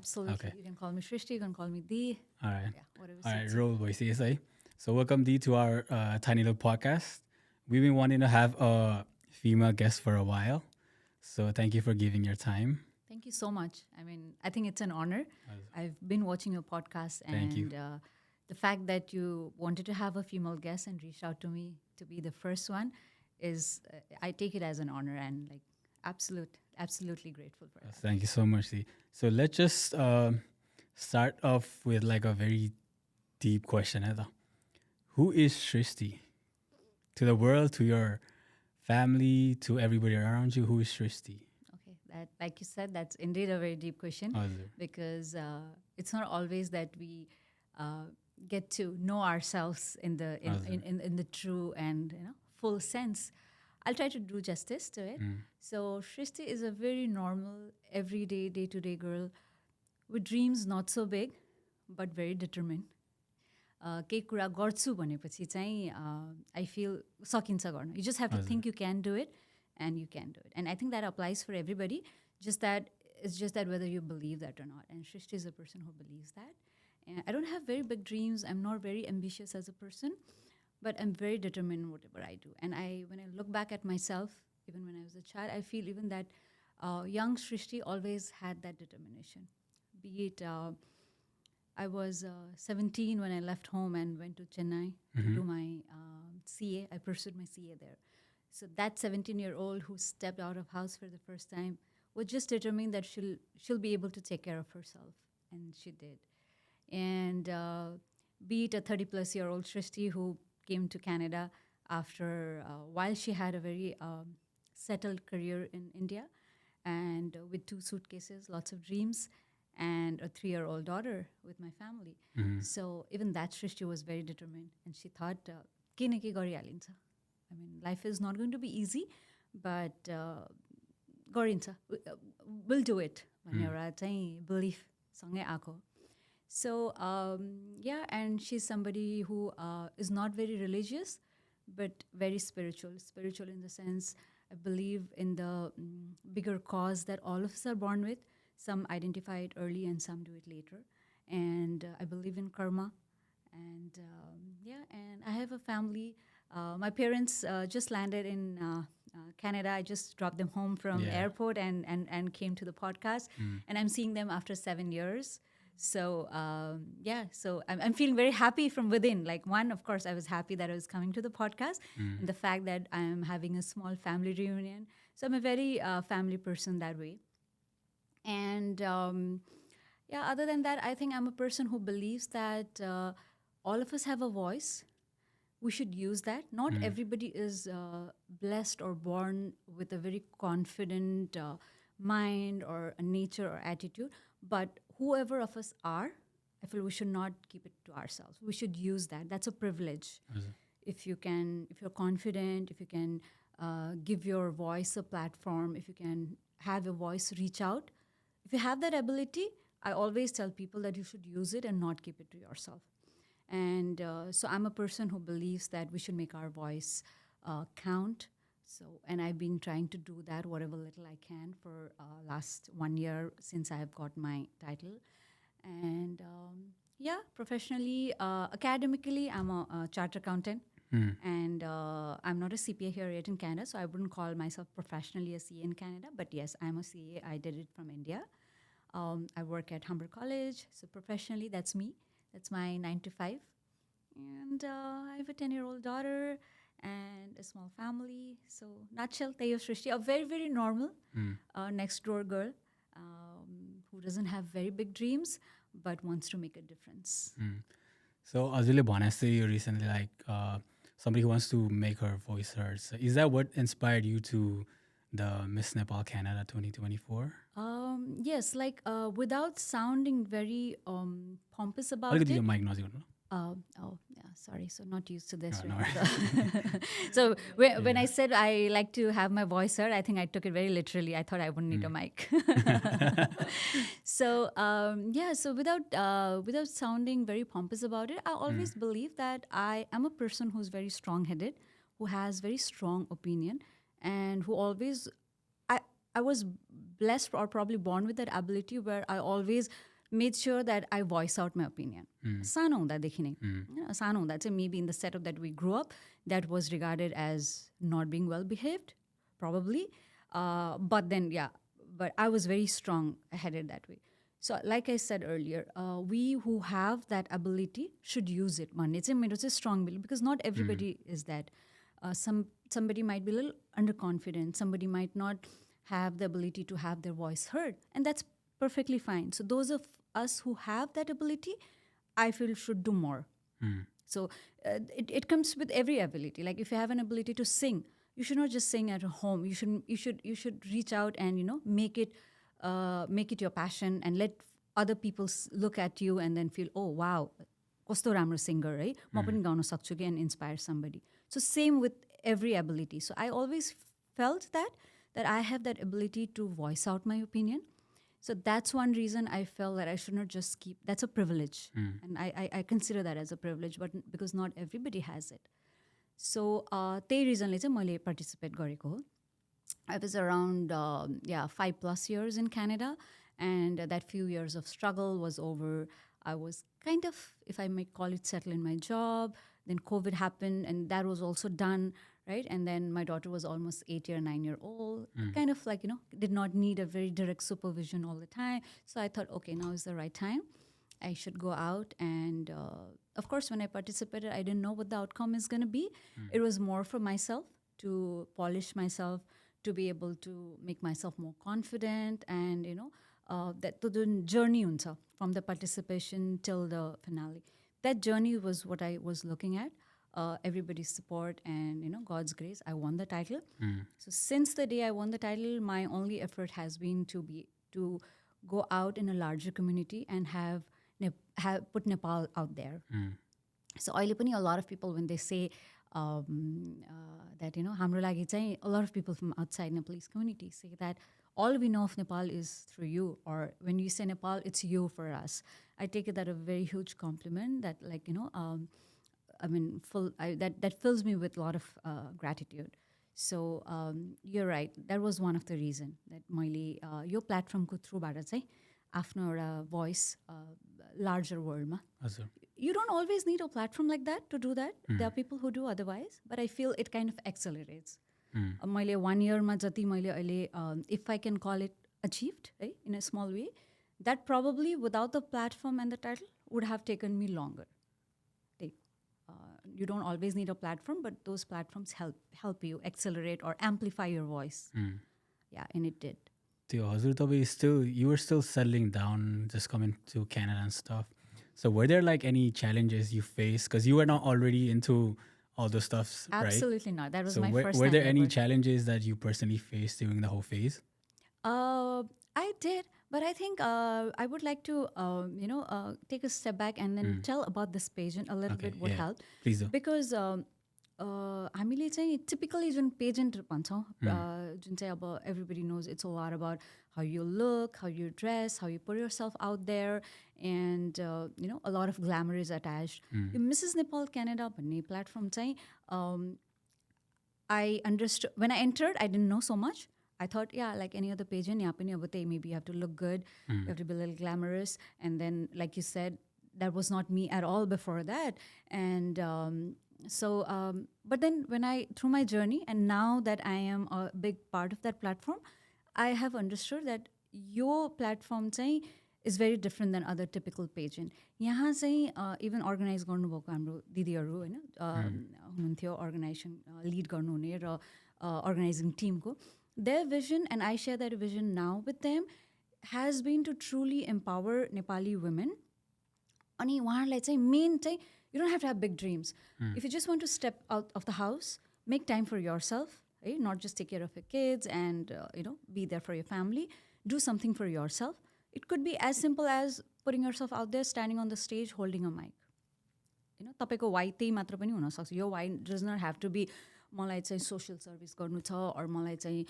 Absolutely. Okay. You can call me Shristi, you can call me Dee. All right. Yeah, whatever All right. suits you. Roll voice CSI. So welcome Dee to our tiny little podcast. We've been wanting to have a female guest for a while. So thank you for giving your time. Thank you so much. I mean, I think it's an honor. I've been watching your podcast, Thank you. and the fact that you wanted to have a female guest and reached out to me to be the first one is, I take it as an honor and like absolutely grateful for that. Thank you so much, Dee. So let's just start off with like a very deep question. Eda. Who is Shristi? To the world, to your family, to everybody around you, who is Shristi? Okay, that like you said, that's indeed a very deep question because it's not always that we uh, get to know ourselves in the in the true and full sense. I'll try to do justice to it. So Shristi is a very normal, everyday, day-to-day girl with dreams not so big, but very determined. केही कुरा गर्छु भनेपछि चाहिँ आई feel सकिन्छ गर्न you just have to think you can do it and you can do it and I think that applies for everybody it's just that whether you believe that or not. And Shristi is a person who believes that. And I don't have very big dreams. I'm not very ambitious as a person, but I'm very determined in whatever I do. And when I look back at myself, even when I was a child, I feel even that young Shristi always had that determination. Be it I was 17 when I left home and went to Chennai to do my CA. I pursued my CA there. So that 17-year-old who stepped out of house for the first time was just determined that she'll be able to take care of herself, and she did. And be it a 30-plus-year-old Shristi who came to Canada after while she had a very settled career in India, and with 2 suitcases, lots of dreams, and a 3-year-old daughter with my family. So even that Shristi was very determined, and she thought, "Ke na ke garihalincha." I mean, life is not going to be easy, but गरिन्छ, we'll do it भन्ने एउटा चाहिँ belief सँगै आएको. So yeah, and she's somebody who is not very religious, but very spiritual in the sense I believe in the bigger cause that all of us are born with. Some identify it early and some do it later. And I believe in karma. And and I have a family. My parents just landed in Canada. I just dropped them home from airport and came to the podcast. And I'm seeing them after 7 years. So so I'm feeling very happy from within. Like, one, of course, I was happy that I was coming to the podcast, and the fact that I'm having a small family reunion. So I'm a very family person that way. And other than that, I think I'm a person who believes that all of us have a voice. We should use that. Not everybody is blessed or born with a very confident mind or a nature or attitude. But whoever of us are, I feel we should not keep it to ourselves. We should use that. That's a privilege. If you're confident, if you can give your voice a platform, if you can have your voice reach out, if you have that ability, I always tell people that you should use it and not keep it to yourself. And so I'm a person who believes that we should make our voice count. So, and I've been trying to do that whatever little I can for last 1 year since I have got my title. And professionally, academically, I'm a chartered accountant. And I'm not a CPA here yet in Canada, so I wouldn't call myself professionally a CA in Canada. But yes, I'm a CA. I did it from India. I work at Humber College. So professionally, that's me. That's my 9 to 5. And I have a 10-year-old daughter and a small family. So nutshell, Tayo Shristi, a very, very normal next door girl who doesn't have very big dreams but wants to make a difference. So Azule Bonasti, you recently like somebody who wants to make her voice heard. So is that what inspired you to the Miss Nepal Canada 2024? Yes, like without sounding very pompous about it. Your mic noisy, no? Sorry. So not used to this. No, right? So when I said I like to have my voice heard, I think I took it very literally. I thought I wouldn't need a mic. So so without sounding very pompous about it, I always believe that I am a person who's very strong-headed, who has very strong opinion, and who always I was blessed or probably born with that ability where I always made sure that I voice out my opinion. सानो हुँदादेखि नै सानो हुँदा चाहिँ maybe in the setup that we grew up, that was regarded as not being well behaved, probably. But then, but I was very strong headed that way. So like I said earlier, we who have that ability should use it. भन्ने चाहिँ मेरो चाहिँ strong belief, because not everybody is that. Somebody might be a little underconfident. Somebody might not have the ability to have their voice heard. And that's perfectly fine. So those of us who have that ability, I feel should do more. So it comes with every ability. Like if you have an ability to sing, you should not just sing at home. You should reach out and, make it your passion and let other people look at you and then feel, oh, wow, कस्तो राम्रो singer, right? म पनि gown सक्छु कि, and inspire somebody. So same with every ability. So I always felt that I have that ability to voice out my opinion. So that's one reason I felt that I should not just keep, that's a privilege. And I consider that as a privilege, but because not everybody has it. So त्यही reasonले चाहिँ मैले participate गरेको हो. I was around 5+ years in Canada, and that few years of struggle was over. I was kind of, if I may call it, settled in my job. Then COVID happened, and that was also done, right? And then my daughter was almost 9-year-old, kind of like, did not need a very direct supervision all the time. So I thought, okay, now is the right time. I should go out. And of course, when I participated, I didn't know what the outcome is going to be. It was more for myself, to polish myself, to be able to make myself more confident, and, that the journey huncha, from the participation till the finale. That journey was what I was looking at. Everybody's support and, God's grace. I won the title. So since the day I won the title, my only effort has been to go out in a larger community and have put Nepal out there. So अहिले पनि a lot of people, when they say that, हाम्रो लागि चाहिँ, a lot of people from outside Nepalese community say that all we know of Nepal is through you, or when you say Nepal, it's you for us. I take it that a very huge compliment, that like, that fills me with a lot of gratitude. So you're right, that was one of the reason that मैले यो प्लेटफर्मको थ्रुबाट चाहिँ आफ्नो एउटा voice larger worldमा. You don't always need a platform like that to do that. There are people who do otherwise, but I feel it kind of accelerates. मैले 1 year-मा जति मैले अहिले, if I can call it achieved, right, in a small way, that probably without the platform and the title would have taken me longer. You don't always need a platform, but those platforms help you accelerate or amplify your voice. Yeah, and it did. You were still settling down, just coming to Canada and stuff. So were there like any challenges you faced? Because you were not already into all those stuffs, right? Absolutely not. That was my first time. Were there any challenges that you personally faced during the whole phase? I did, but I think I would like to, take a step back and then tell about this pageant a little bit. What helped? Please do. Because हामीले चाहिँ typically जुन pageant भन्छौँ, जुन चाहिँ अब everybody knows it's a lot about how you look, how you dress, how you put yourself out there, and a lot of glamour is attached. Mrs. Nepal Canada भन्ने platform चाहिँ I understood when I entered. I didn't know so much. I thought, like any other pageant, यहाँ पनि अब त्यही, maybe you have to look good, you have to be a little glamorous, and then like you said, that was not me at all before that. And but then through my journey, and now that I am a big part of that platform, I have understood that your platform चाहिँ is very different than other typical pageant. यहाँ चाहिँ even organize गर्नुभएको हाम्रो दिदीहरू होइन हुनुहुन्थ्यो, organization lead गर्नुहुने र organizing team को, their vision, and I share that vision now with them, has been to truly empower Nepali women. अनि उहाँहरूलाई चाहिँ main चाहिँ, you don't have to have big dreams. If you just want to step out of the house, make time for yourself, right? Not just take care of your kids and be there for your family. Do something for yourself. It could be as simple as putting yourself out there, standing on the stage, holding a mic. तपाईको why त्यही मात्र पनि हुन सक्छ. Your why does not have to be मलाई चाहिँ social service गर्नु छ, or मलाई चाहिँ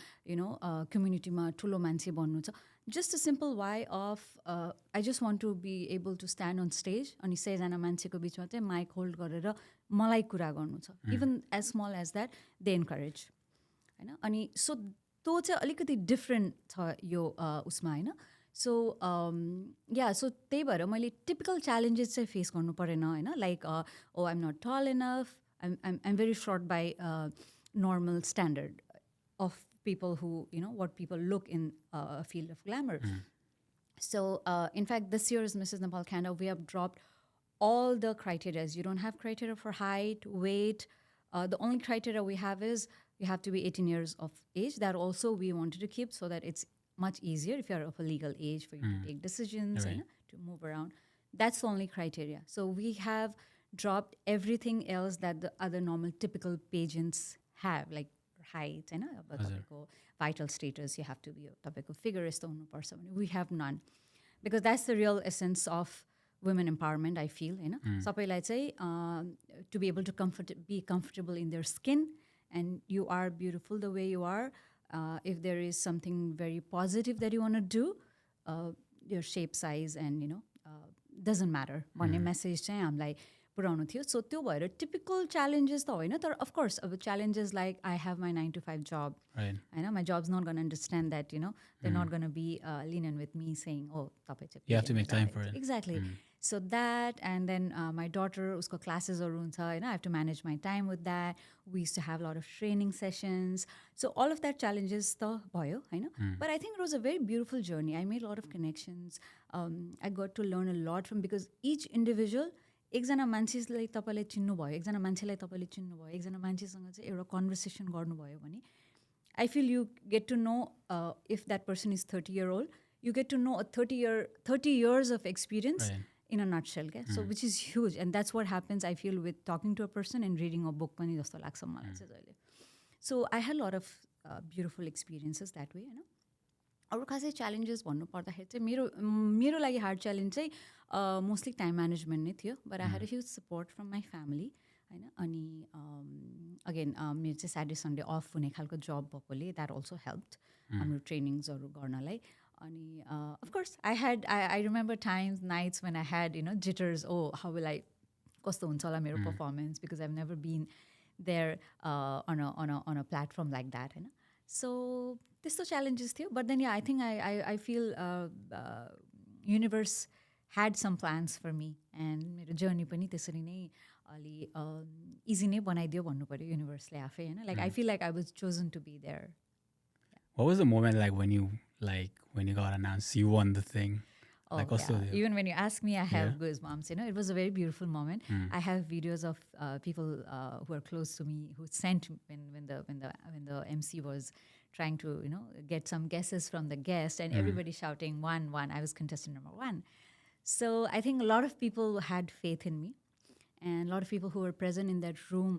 community-मा ठुलो मान्छे बन्नु छ. Just a simple why of I just want to be able to stand on stage अनि 100 जना मान्छेको बिचमा चाहिँ mic hold गरेर मलाई कुरा गर्नु छ. Even as small as that, they encourage. हैन, अनि so त्यो चाहिँ अलिकति different छ यो उसमा हैन. सो या सो त्यही भएर मैले टिपिकल च्यालेन्जेस चाहिँ फेस गर्नु परेन होइन लाइक ओ आइम नट टल इनफ आइम very short by normal standard of people who, what people look in a field of glamour. So, in fact, this year's Mrs. Nepal Canada, we have dropped all the criteria. You don't have criteria for height, weight. The only criteria we have is you have to be 18 years of age. That also we wanted to keep so that it's much easier if you're of a legal age for you to take decisions, Right. to move around. That's the only criteria. So we have dropped everything else that the other normal typical pageants have, like height, अब तपाईँको vital status, you have to be तपाईँको figure यस्तो हुनुपर्छ भने we have none. Because that's the real essence of women empowerment, I feel, होइन सबैलाई चाहिँ to be able to be comfortable in their skin, and you are beautiful the way you are. If there is something very positive that you want to do, your shape, size, and doesn't matter भन्ने message चाहिँ हामीलाई पुऱ्याउनु थियो. सो त्यो भएर typical challenges त होइन, तर अफकोर्स अब challenges like I have my 9 to 5 जब होइन, my jobs not gonna understand that they not gonna be lenient with me saying ओ तपाईँ चाहिँ exactly. So that and then my daughter उसको क्लासेसहरू हुन्छ होइन, I have to manage my time with that. We use to have lot of training sessions. So all of that challenges त भयो होइन, but I think it was a very beautiful journey. I made lot of connections. I got to learn a lot from, because etch individual, एकजना मान्छेलाई तपाईँले चिन्नुभयो, एकजना मान्छेलाई तपाईँले चिन्नुभयो, एकजना मान्छेसँग चाहिँ एउटा कन्भर्सेसन गर्नुभयो भने I feel you get to know if that person is 30 year old, you get to know a 30 years of experience in a nutshell, so which is huge. And that's what happens, I feel, with talking to a person and reading a book पनि जस्तो लाग्छ मलाई चाहिँ जहिले. So I had a lot of beautiful experiences that way. अरू खासै challenges भन्नु पर्दाखेरि चाहिँ मेरो लागि हार्ड च्यालेन्ज चाहिँ मोस्टली टाइम म्यानेजमेन्ट नै थियो. But I had a huge support from my family होइन. अनि अगेन मेरो चाहिँ स्याटरडे सन्डे अफ हुने खालको जब भएकोले द्याट अल्सो हेल्प्ड हाम्रो ट्रेनिङ्सहरू गर्नलाई. अनि of course I remember times nights when I had jitters, oh how will I, कस्तो हुन्छ होला मेरो performance, because I have never been there on a platform like that होइन. सो त्यस्तो च्यालेन्जेस थियो. But then I think I feel universe had some plans for me, and मेरो journey पनि त्यसरी नै अलि इजी नै बनाइदियो भन्नु पऱ्यो युनिभर्सले आफै होइन. Like I feel like I was chosen to be there. What was the moment like when you got announced you won the thing? Oh, yeah. Even when you ask me, I have goosebumps. It was a very beautiful moment. I have videos of people who are close to me who sent when the MC was trying to get some guesses from the guest, and everybody shouting 1-1. I was contestant number 1. So I think a lot of people had faith in me, and a lot of people who were present in that room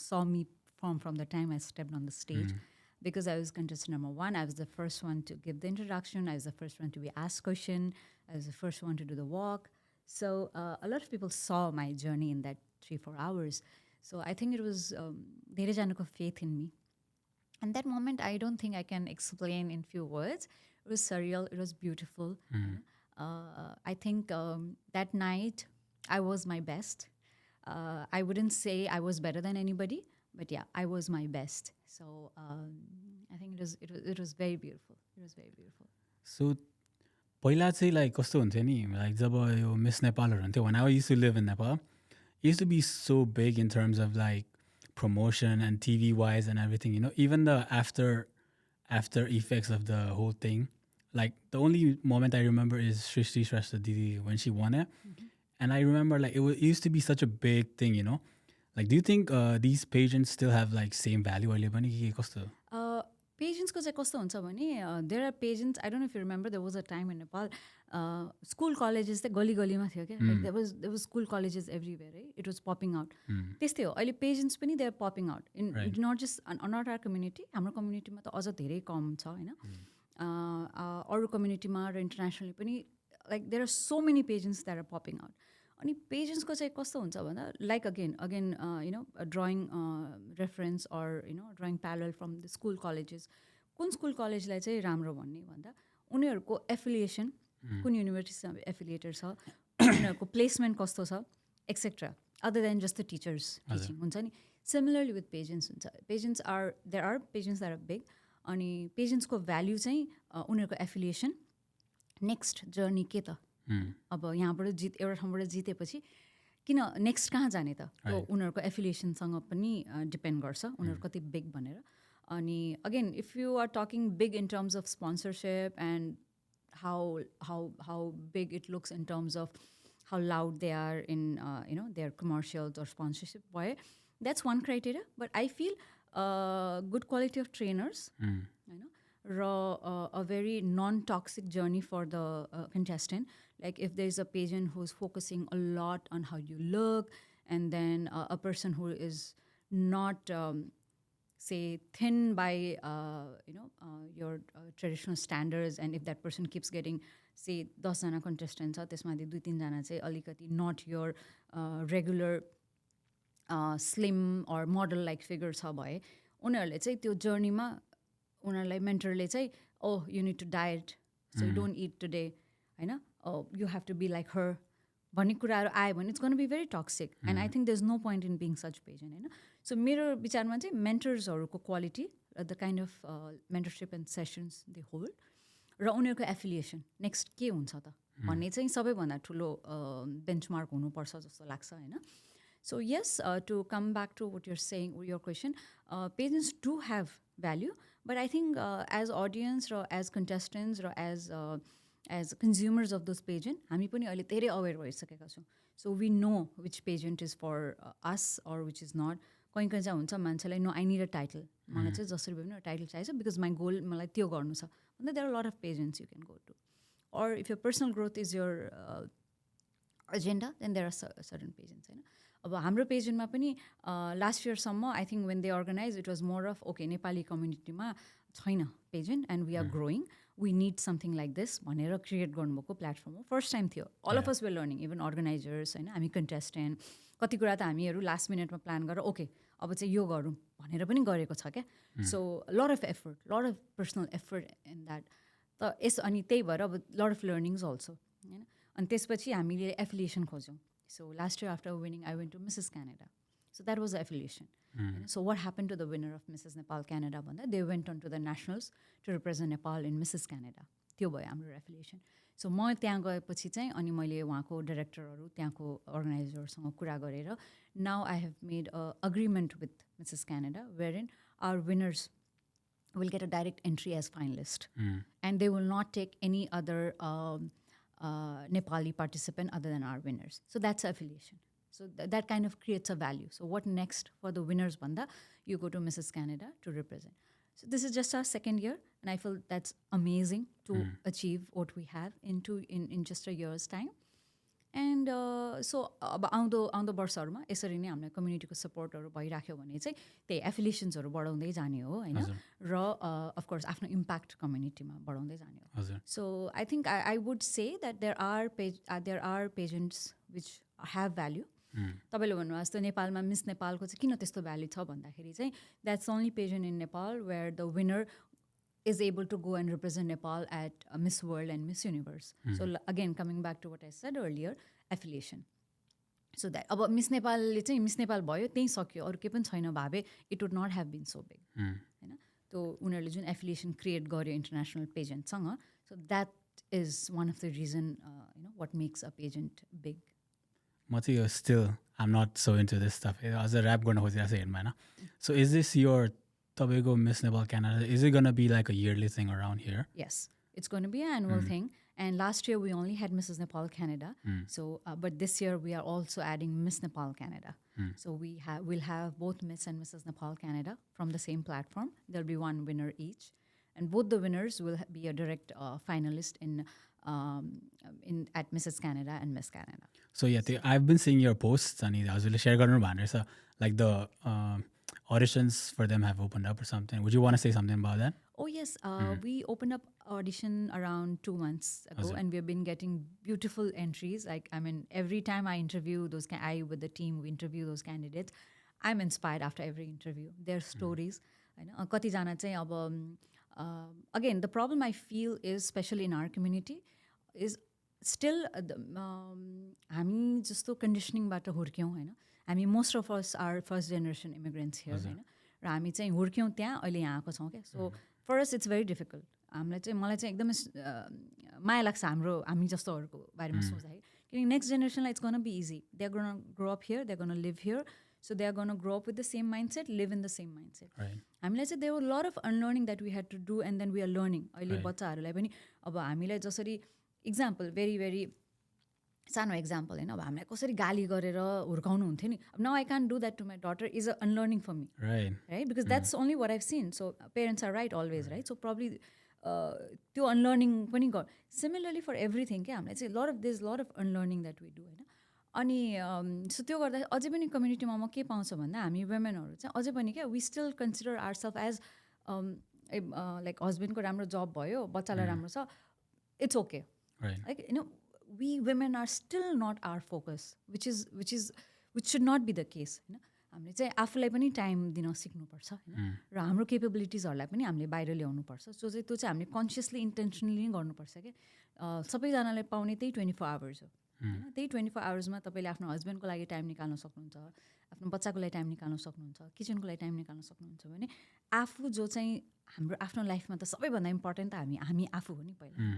saw me from the time I stepped on the stage. Because I was contestant number 1, I was the first one to give the introduction. I was the first one to be asked question. I was the first one to do the walk. So a lot of people saw my journey in that 3-4 hours. So I think it was धेरै जनाको faith in me. And that moment, I don't think I can explain in few words. It was surreal. It was beautiful. I think that night, I was my best. I wouldn't say I was better than anybody. But yeah, I was my best. So I think it was very beautiful. It was very beautiful. So पहिला चाहिँ like कस्तो हुन्थ्यो नि, like जब यो miss नेपालहरू हुन्थ्यो, when I used to live in Nepal, it used to be so big in terms of like promotion and TV wise and everything, even the after effects of the whole thing. Like the only moment I remember is Shrestha Didi when she won it. And I remember like it used to be such a big thing, Like, do you think these pageants still have like same value? Pageants ko चाहिँ कस्तो हुन्छ भने there are pageants, I don't know if you remember, there was a time in Nepal school colleges चाहिँ गली गलीमा थियो क्या. Like there was school colleges everywhere, right? It was popping out. त्यस्तै हो अहिले pageants पनि they are popping out in not just not our community, हाम्रो कम्युनिटीमा त अझ धेरै कम छ होइन. अरू कम्युनिटीमा र इन्टरनेसनली पनि like there are so many pageants that are popping out. अनि पेजेन्ट्सको चाहिँ कस्तो हुन्छ भन्दा like again drawing reference or drawing parallel from the school colleges. कुन स्कुल कलेजलाई चाहिँ राम्रो भन्ने भन्दा उनीहरूको एफिलिएसन कुन युनिभर्सिटीसँग एफिलिएटेड छ, उनीहरूको प्लेसमेन्ट कस्तो छ, etcetera, other than just the teachers teaching हुन्छ नि. सिमिलरली विथ पेजेन्ट्स हुन्छ. There are pageants that are big, अनि पेजेन्ट्सको भ्याल्यु चाहिँ उनीहरूको एफिलिएसन, नेक्स्ट जर्नी के त अब यहाँबाट एउटा ठाउँबाट जितेपछि किन नेक्स्ट कहाँ जाने त त्यो उनीहरूको एफिलिएसनसँग पनि डिपेन्ड गर्छ उनीहरू कति बिग भनेर अनि again if you are talking big in terms of sponsorship and how big it looks in terms of how loud they are in their commercials or sponsorship why that's one criteria but I feel good quality of trainers a very non-toxic journey for the contestant like if there's a pageant who's focusing a lot on how you look and then a person who is not say thin by your traditional standards and if that person keeps getting say 10 जना contestants छ त्यसमा 2-3 जना चाहिँ अलिकति not your regular slim or model like figure छ भए उनीहरूले चाहिँ त्यो जर्नीमा उनीहरूलाई मेन्टरले चाहिँ oh you need to diet so you don't eat today Hahn oh you have to be like her भन्ने कुराहरू आयो भने it's gonna be very toxic and I think there is no point in being such pageant होइन so मेरो विचारमा चाहिँ मेन्टर्सहरूको quality the kind of mentorship and sessions they hold र उनीहरूको एफिलिएसन नेक्स्ट के हुन्छ त भन्ने चाहिँ सबैभन्दा ठुलो बेन्चमार्क हुनुपर्छ जस्तो लाग्छ होइन so yes to come back to what you're saying your question pageants do have value but I think as audience र एज कन्टेस्टेन्ट्स र as consumers of those pageant हामी पनि अहिले धेरै अवेर भइसकेका छौँ so we know which pageant is for us or which is not कहीँ कहीँ चाहिँ हुन्छ मान्छेलाई no I need a title मलाई चाहिँ जसरी भए पनि एउटा टाइटल चाहिन्छ बिकज माई गोल मलाई त्यो गर्नु छ भन्दा there are lot of pageants you can go to or if your personal growth is your agenda then there are certain pageants होइन अब हाम्रो पेजेन्टमा पनि लास्ट इयरसम्म I think when they organise it was more of okay Nepali कम्युनिटीमा छैन pageant and we are growing we need something like this भनेर create गर्नुभएको प्लेटफर्म हो फर्स्ट टाइम थियो all of us well learning even organisers होइन हामी contestant कति कुरा त हामीहरू लास्ट मिनटमा प्लान गरेर ओके अब चाहिँ यो गरौँ भनेर पनि गरेको छ क्या so lot of effort lot of personal effort in that त अनि त्यही भएर अब लट अफ लर्निङ्स अल्सो होइन अनि त्यसपछि हामीले एफिलिएसन खोज्यौँ so last year after winning I went to Mrs Canada so that was affiliation so what happened to the winner of Mrs. Nepal Canada भन्दा they went on to the nationals to represent Nepal in Mrs. Canada त्यो भयो हाम्रो affiliation सो म त्यहाँ गएपछि चाहिँ अनि मैले उहाँको डाइरेक्टरहरू त्यहाँको अर्गनाइजरसँग कुरा गरेर now I have made a agreement with Mrs Canada where in our winners will get a direct entry as finalist and they will not take any other Nepali participant other than our winners so that's affiliation. So that kind of creates a value. So what next for the winners banda? You go to Mrs. Canada to represent. So this is just our second year and I feel that's amazing to achieve what we have in just a year's time. And so अब आउँदो वर्षहरूमा यसरी नै हामीलाई कम्युनिटीको सपोर्टहरू भइराख्यो भने चाहिँ त्यही एफिलिएसन्सहरू बढाउँदै जाने हो होइन र अफकोर्स आफ्नो इम्प्याक्ट कम्युनिटीमा बढाउँदै जाने हो so I think I would say that there are pageants which have value तपाईँले भन्नुभएको जस्तो नेपालमा मिस नेपालको चाहिँ किन त्यस्तो भ्याल्यु छ भन्दाखेरि चाहिँ that's only pageant in Nepal where the winner is able to go and represent Nepal at Miss World and Miss Universe. So again, coming back to what I said earlier, affiliation. So that अब Miss Nepal चाहिँ Miss Nepal भयो त्यही सक्यो अरू केही पनि छैन भावे it would not have been so big. होइन त्यो उनीहरूले जुन एफिलिएसन क्रिएट गर्यो इन्टरनेसनल पेजेन्टसँग so that is one of the reason what makes a pageant big म चाहिँ यो still I am not so into this stuff अझ ऱ्याप गर्न खोजिरहेको छ हेर्नु होइन so is this your Tobago Miss Nepal Canada, is it going to be like a yearly thing around here? Yes, it's going to be an annual thing. And last year we only had Mrs. Nepal Canada. So, but this year we are also adding Miss Nepal Canada. So we'll have both Miss and Mrs. Nepal Canada from the same platform. There'll be one winner each. And both the winners will be a direct finalist at Mrs. Canada and Miss Canada. So yeah, I've been seeing your posts and I was really sharing so like the auditions for them have opened up or something. Would you want to say something about that? Oh yes, we opened up audition around 2 months ago and we've been getting beautiful entries. Like, I mean, every time I interview with the team, we interview those candidates. I'm inspired after every interview. Their stories. कति जना चाहिँ अब again, the problem I feel is, especially in our community, is still हामी जस्तो कन्डिसनिङबाट हुर्क्यौँ होइन हामी most of us are first generation immigrants here होइन र हामी चाहिँ हुर्क्यौँ त्यहाँ अहिले यहाँ आएको छौँ क्या सो फर अस इट्स भेरी डिफिकल्ट हामीलाई चाहिँ मलाई चाहिँ एकदमै माया लाग्छ हामी जस्तोहरूको बारेमा सोच्दाखेरि किनकि नेक्स्ट जेनेरेसनलाई it's gonna be easy they are gonna grow up here they are gonna live here so they are gonna grow up with the same mind set live in the same mind set हामीलाई चाहिँ there were lot of unlearning that we had to do and then we are learning अहिले बच्चाहरूलाई पनि अब हामीलाई जसरी example भेरी भेरी सानो example होइन अब हामीलाई कसरी गाली गरेर हुर्काउनु हुन्थ्यो नि अब now I can do that to my daughter is a unlearning for me right because that's only what I've seen so parents are right always right so probably त्यो अनलर्निङ पनि सिमिलरली फर एभ्रिथिङ क्या हामीलाई चाहिँ lot of unlearning that we do होइन अनि सो त्यो गर्दा अझै पनि कम्युनिटीमा म के पाउँछु भन्दा हामी वुमेनहरू चाहिँ अझै पनि क्या we still consider ourself as like हस्बेन्डको राम्रो जब भयो बच्चालाई राम्रो छ it's okay like you know we women are still not our focus which should not be the case होइन हामीले चाहिँ आफूलाई पनि टाइम दिन सिक्नुपर्छ होइन र हाम्रो केपेबिलिटिजहरूलाई पनि हामीले बाहिर ल्याउनुपर्छ सो चाहिँ त्यो चाहिँ हामीले कन्सियसली इन्टेन्सनली नै गर्नुपर्छ क्या सबैजनाले पाउने त्यही 24 आवर्स हो होइन त्यही 24 आवर्समा तपाईँले आफ्नो हस्बेन्डको लागि टाइम निकाल्न सक्नुहुन्छ आफ्नो बच्चाको लागि टाइम निकाल्न सक्नुहुन्छ किचनको लागि टाइम निकाल्न सक्नुहुन्छ भने आफू जो चाहिँ हाम्रो आफ्नो लाइफमा त सबैभन्दा इम्पोर्टेन्ट त हामी आफू हो नि पहिला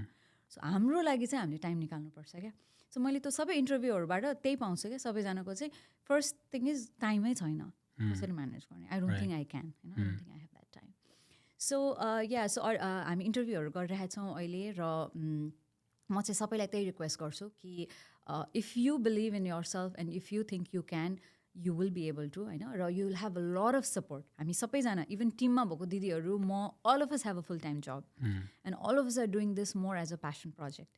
सो हाम्रो लागि चाहिँ हामीले टाइम निकाल्नुपर्छ क्या सो मैले त्यो सबै इन्टरभ्यूहरूबाट त्यही पाउँछु क्या सबैजनाको चाहिँ फर्स्ट थिङ इज टाइमै छैन कसरी म्यानेज गर्ने आई डोन्ट थिङ्क आई क्यान होइन I don't think I have that time so या सो हामी इन्टरभ्यूहरू गरिरहेछौँ अहिले र म चाहिँ सबैलाई त्यही रिक्वेस्ट गर्छु कि if you believe in yourself and if you think you can you will be able to होइन र यु will have a lot of support हामी सबैजना इभन टिममा भएको दिदीहरू म all of us have a full time job and all of us are doing this more as a passion project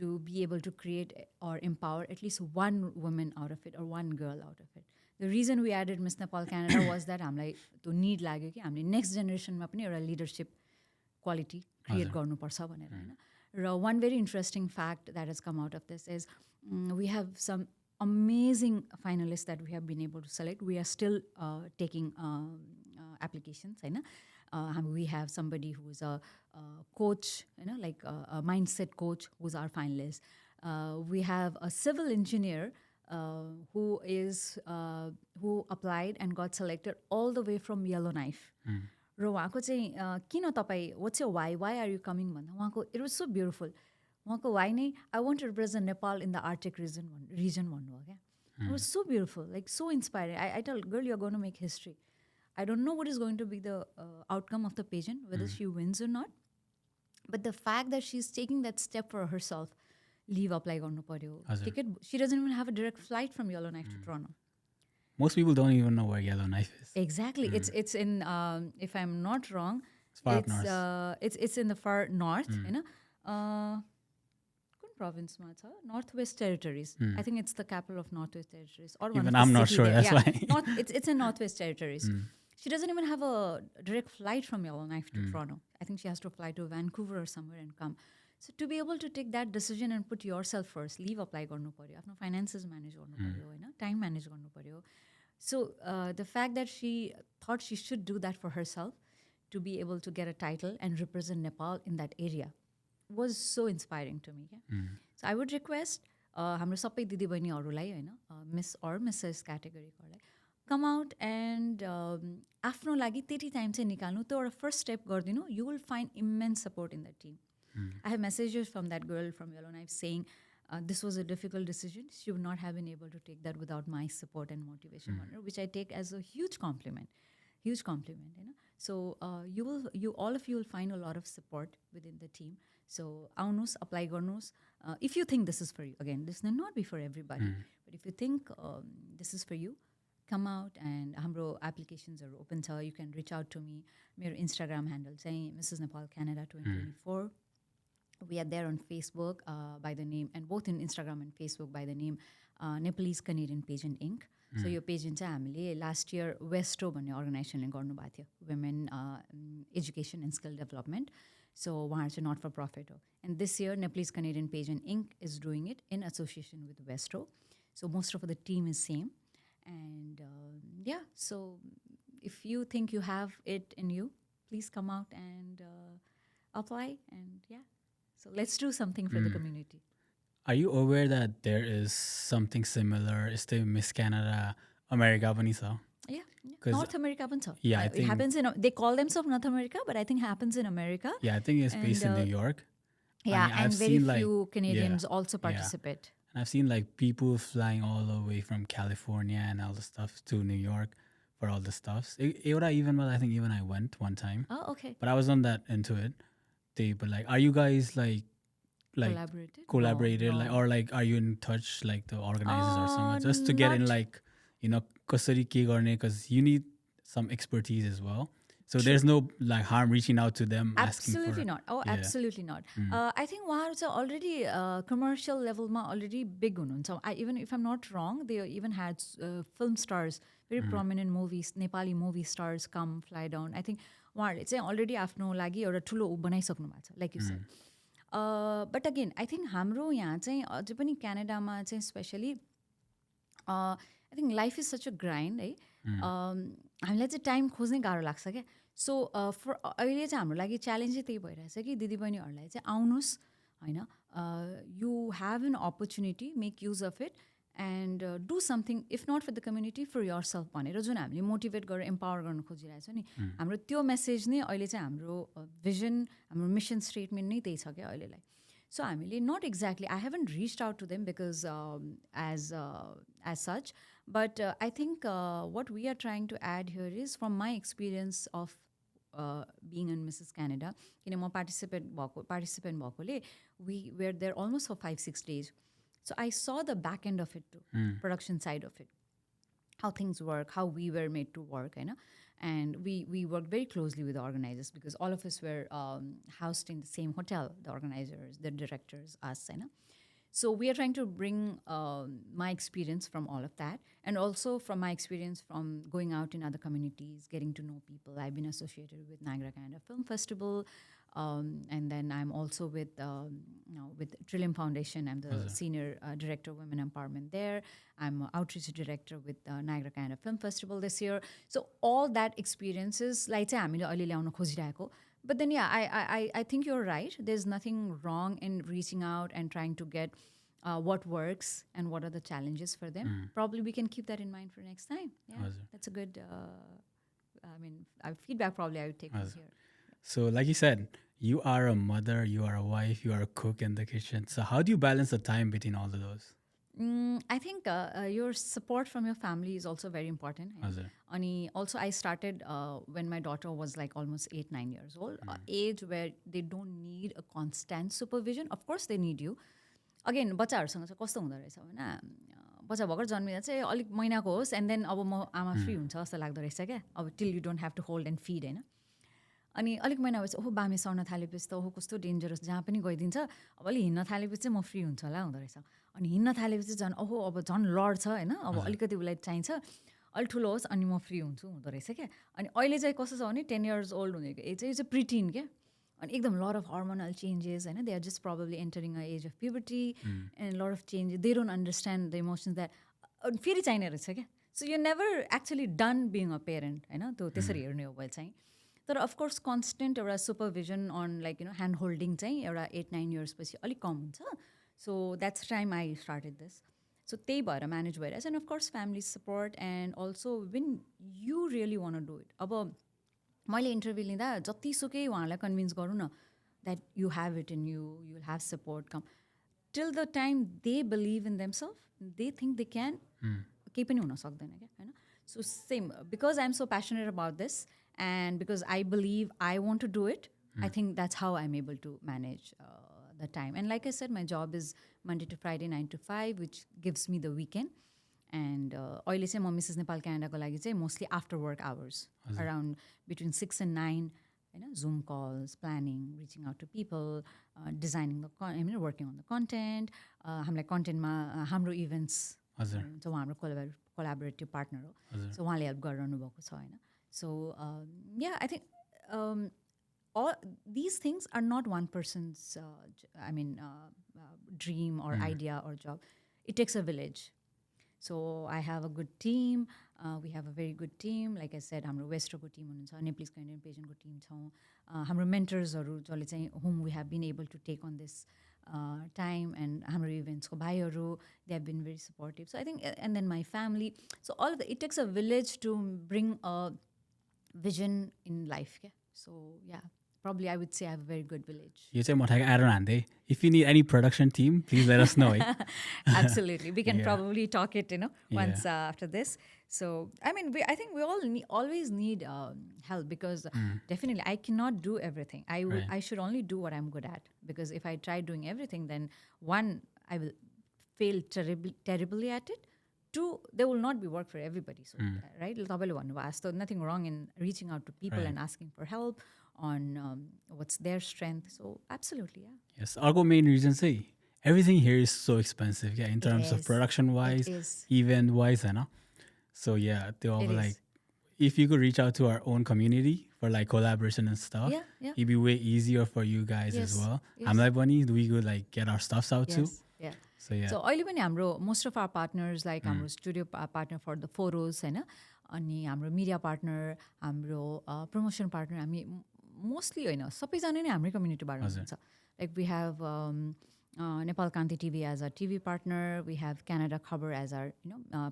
to be able to create or empower at least one women out of it or one girl out of it the reason we added miss Nepal Canada was that हामीलाई त्यो need लाग्यो कि हामीले next जेनेरेसनमा पनि एउटा leadership quality create गर्नुपर्छ भनेर होइन र one very interesting fact that has come out of this is we have some amazing finalists that we have been able to select. We are still taking applications. We have somebody who is a coach, like a mindset coach who's our finalist. We have a civil engineer who applied and got selected all the way from Yellowknife. र उहाँको चाहिँ किन तपाईँ what's your why are you coming भन्दा उहाँको it was so beautiful. उहाँको why नै I want to represent Nepal in the Arctic region भन्नुभयो क्या it was so beautiful like so inspiring I tell girl you going to make history I don't know what is going to be the outcome of the pageant whether she wins or not but the fact that she is taking that step for herself leave apply गर्नु पऱ्यो ticket she doesn't even have a direct flight from Yellowknife to Toronto Most people don't even know where Yellowknife is. Exactly. It's in if I'm not wrong, it's in the far north, province Northwest Territories. I think it's the capital of Northwest Territories. Or even I'm not sure. That's why. It's in Northwest Territories. She doesn't even have a direct flight from Yellowknife to Toronto. I think she has to fly to Vancouver or somewhere and come. So to be able to take that decision and put yourself first, leave apply garnu paryo, afno finances manage garnu paryo, time manage garnu paryo. So the fact that she thought she should do that for herself to be able to get a title and represent Nepal in that area was so inspiring to me. So I would request hamro sabai didi bahinihharulai haina miss or mrs category ko come out and afno lagi त्यति time चाहिँ निकाल्नु त्यो एउटा first step गरिदिनु you will find immense support in that team. I have messages from that girl from Yellowknife saying this was a difficult decision. She would not have been able to take that without my support and motivation, which I take as a huge compliment. Huge compliment, So you all of you will find a lot of support within the team. So aunus, apply garnus. If you think this is for you, again, this may not be for everybody, but if you think this is for you, come out and hamro applications are open. So you can reach out to me. My Instagram handle saying Mrs. Nepal Canada 2024. We are there on Facebook by the name, and both in Instagram and Facebook by the name Nepalese Canadian Pageant Inc. So your pageant चाहिँ हामीले last year Westo भन्ने organizationले गर्नुभएको थियो, Women Education and Skill Development. So उहाँहरू चाहिँ not for profit हो. And this year Nepalese Canadian Pageant Inc. is doing it in association with Westo. So most of the team is same. And so if you think you have it in you, please come out and apply. And so let's do something for the community. Are you aware that there is something similar? Is the Miss Canada America पनि छ? North America पनि छ. Yeah, I It think happens in, they call themselves North America, but I think happens in America. Yeah, I think it's based in New York. Yeah, I mean, and I've very seen few like Canadians also participate. And I've seen like people flying all the way from California and all the stuff to New York for all the stuffs. I think even I went one time. Oh, okay. But I was not that into it. But like, are you guys like collaborated? No. Like, or like, are you in touch like the organizers or something just to get in like, kasari ke garne, because you need some expertise as well. So there's no like harm reaching out to them Absolutely asking for not. Oh, absolutely not. I think उहाँहरू चाहिँ already commercial level मा already big हुनुहुन्छ. Even if I'm not wrong, they even had film stars, very prominent movies, Nepali movie stars come fly down. I think उहाँहरूले चाहिँ already आफ्नो लागि एउटा ठुलो बनाइसक्नु भएको छ, like you said. But again, I think हाम्रो यहाँ चाहिँ अझै पनि क्यानाडामा चाहिँ specially I think life is such a grind, है. हामीलाई चाहिँ टाइम खोज्नै गाह्रो लाग्छ क्या. सो फर अहिले चाहिँ हाम्रो लागि च्यालेन्ज चाहिँ त्यही भइरहेछ कि दिदीबहिनीहरूलाई चाहिँ आउनुहोस् होइन, you have an opportunity, make use of it and do something if not for the community for yourself भनेर जुन हामीले मोटिभेट गरेर एम्पावर गर्न खोजिरहेछ नि, हाम्रो त्यो मेसेज नै अहिले चाहिँ हाम्रो भिजन, हाम्रो मिसन स्टेटमेन्ट नै त्यही छ क्या अहिलेलाई. सो हामीले not exactly, I haven't reached out to them because as such, but I think what we are trying to add here is from my experience of being in Mrs. Canada, म participant भएकोले, we were there almost for 5-6 days. So I saw the back end of it too, production side of it, how things work, how we were made to work, and we worked very closely with the organizers because all of us were housed in the same hotel, the organizers, the directors, us, So we are trying to bring my experience from all of that, and also from my experience from going out in other communities, getting to know people. I've been associated with Niagara Canada Film Festival, and then I'm also with Trillium Foundation. I'm the senior director of women empowerment there. I'm outreach director with Niagara Canada Film Festival this year. So all that experiences, like हामीले अहिले ल्याउन खोजिरहेको. But then, I think you're right. There's nothing wrong in reaching out and trying to get what works and what are the challenges for them. Probably we can keep that in mind for next time. Yeah, that's a good, feedback probably I would take from here. So like you said, you are a mother, you are a wife, you are a cook in the kitchen. So how do you balance the time between all of those? I think your support from your family is also very important. And also I started when my daughter was like almost 8-9 years old, age where they don't need a constant supervision. Of course they need you. Again, बच्चाहरूसँग चाहिँ कस्तो हुँदो रहेछ होइन, बच्चा भर्खर जन्मिँदा चाहिँ अलिक महिनाको होस् एन्ड देन अब म आमा फ्री हुन्छ जस्तो लाग्दो रहेछ क्या, अब till you don't have to hold and feed होइन. अनि अलिक महिना भएपछि ओहो बामे सर्न थालेपछि त ओहो कस्तो डेन्जरस, जहाँ पनि गइदिन्छ, अब अलिक हिँड्न थालेपछि चाहिँ म फ्री हुन्छ होला हुँदो रहेछ. अनि हिँड्न थालेपछि झन् ओहो अब झन् लड्छ होइन, अब अलिकति उसलाई चाहिन्छ, अलिक ठुलो होस् अनि म फ्री हुन्छु हुँदो रहेछ क्या. अनि अहिले चाहिँ कस्तो छ भने 10 years old हुनेको एज चाहिँ प्रिटिन क्या, अनि एकदम लट अफ हर्मोनल चेन्जेस होइन, they are just probably entering a age of puberty and lot of changes, they don't understand the emotions that फेरि चाहिने रहेछ क्या. So you never actually done being a parent होइन, त्यो त्यसरी हेर्ने हो भने चाहिँ. तर अफकोर्स कन्सटेन्ट एउटा supervision on like hand holding चाहिँ एउटा 8-9 years पछि अलिक कम हुन्छ. So that's time I started this. सो त्यही भएर म्यानेज भइरहेछ. End of course family support and also when you really want do it. अब मैले इन्टरभ्यू लिँदा जतिसुकै उहाँहरूलाई कन्भिन्स गरौँ न that you have it in you, you will have support come, till the time they believe in themselves, they think they can, केही पनि हुन सक्दैन क्या होइन. So same because I am so passionate about this and because I believe I want to do it, I think that's how I'm able to manage the time. And like I said, my job is Monday to Friday 9 to 5, which gives me the weekend. And अहिले चाहिँ म Mrs Nepal क्यानाडाको लागि चाहिँ mostly after work hours around between 6 and 9 होइन, zoom calls, planning, reaching out to people, designing the working on the content. हामीलाई कन्टेन्टमा हाम्रो इभेन्ट्स हुन्छ, उहाँ हाम्रो कोलाबोरेटिभ पार्टनर हो, सो उहाँले हेल्प गरिरहनु भएको छ होइन. So, I think all these things are not one person's, dream or idea or job. It takes a village. So, I have a good team. We have a very good team. Like I said, हाम्रो वेस्टरको Tim हुनुहुन्छ, Nepal Canadian pageantको Tim छौँ. हाम्रो मेन्टर्सहरू जसले चाहिँ whom we have been able to take on this time and हाम्रो events ko bhaiharu, they have been very supportive. So I think and then my family, so all of it takes a village to bring a vision in life. Yeah. So yeah, probably I would say I have a very good village. You say I don't know. If you need any production team, please let us know. Absolutely, we can probably talk it, once after this. So I mean, I think we all always need help, because definitely I cannot do everything. I should only do what I'm good at, because if I try doing everything, then one, I will fail terribly at it. Two, there will not be work for everybody. So right, so nothing wrong in reaching out to people and asking for help on what's their strength. So absolutely, yeah. Yes, our main reason say everything here is so expensive, in terms of production wise, event wise, so yeah, they all like, if you could reach out to our own community for like collaboration and stuff, it'd be way easier for you guys as well. We could like get our stuffs out too. Yeah. So yeah. So अहिले पनि हाम्रो most of our partners, like हाम्रो studio partner for the photos, हैन, अनि हाम्रो media partner, हाम्रो promotion partner, हामी mostly हैन, सबैजना नै हाम्रै communityबाट हुनुहुन्छ. Like we have Nepal Canada TV as our TV partner, we have Canada Khabar as our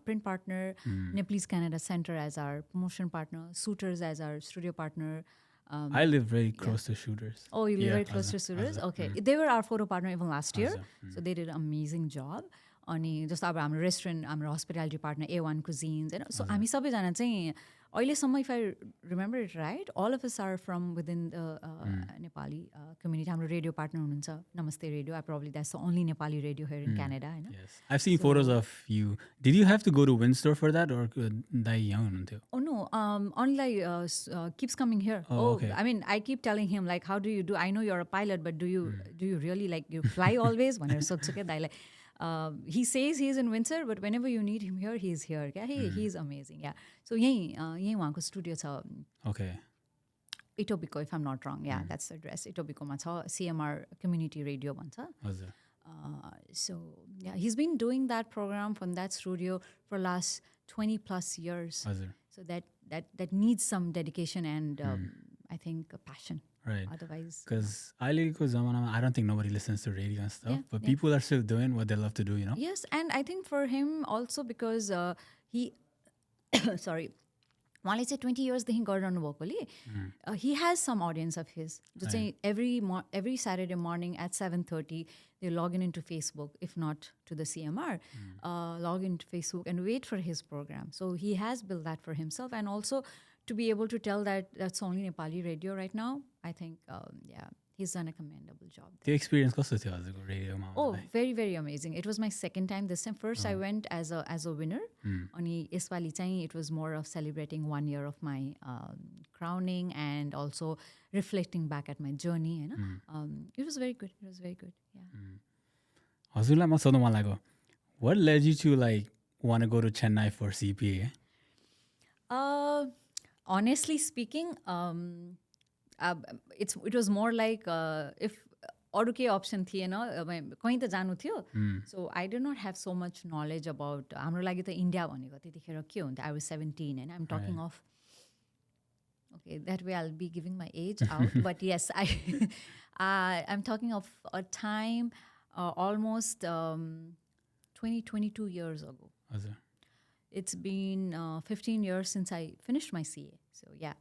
print partner, Nepalese Canada Center as our promotion partner, Suitors as our studio partner. I live very close to Shooters. Oh, you live very close to Shooters? Okay. They were our photo partner even last year. So they did an amazing job. अनि जस्तो अब हाम्रो restaurant, हाम्रो hospitality partner A1 Cuisines, होइन. सो हामी सबैजना चाहिँ अहिलेसम्म, if I remember it right, all of us are from within the Nepali community. हाम्रो रेडियो पार्टनर हुनुहुन्छ, नमस्ते radio. Probably that's the only Nepali radio here in Canada, होइन. Yes. I've seen photos of you. Did you have to go to Windsor for that, or दाइ यहाँ हुनुहुन्थ्यो? Oh no, only keeps coming here. Okay. I mean, I keep telling him like, how do you do? I know you're a pilot, but do you really like you fly always? भनेर सोध्छु क्या दाइलाई. He says he's in Windsor, but whenever you need him here, he's here. Yeah, he's amazing. Yeah. So यही उहाँको studio छ. Okay. Etobicoke, if I'm not wrong. Yeah, that's the address. Etobicoke मा छ, CMR Community Radio भन्छ. हजुर. So yeah, he's been doing that program from that studio for last 20 plus years. हजुर. So that needs some dedication and I think a passion. Right. Otherwise, because I don't think nobody listens to radio and stuff, but people are still doing what they love to do, Yes, and I think for him also because he, sorry, while it's 20 years देखि गरिरहनु भएकोले, he has some audience of his. Just saying every Saturday morning at 7:30, they log into Facebook, if not to the CMR, log into Facebook and wait for his program. So he has built that for himself, and also to be able to tell that that's only Nepali radio right now, I think, he's done a commendable job. The experience कस्तो थियो हजुरको रेडियोमा? Oh, very, very amazing. It was my second time this time. First, I went as a winner. अनि यसपालि चाहिँ it was more of celebrating 1 year of my crowning and also reflecting back at my journey. It was very good. It was very good. Yeah. हजुरलाई म सोध्नु मन लाग्यो, what led you to like want to go to Chennai for CPA? Honestly speaking, it was more like if अरू केही option थिएन, कहीँ त जानु थियो. So I did not have so much knowledge about, हाम्रो लागि त इन्डिया भनेको त्यतिखेर के हुन्थ्यो. I was 17 and I'm talking of, okay, that way I'll be giving my age out, but yes, I'm talking of a time almost 22 years ago. हजुर. It's been 15 years since I finished my CA. So yeah.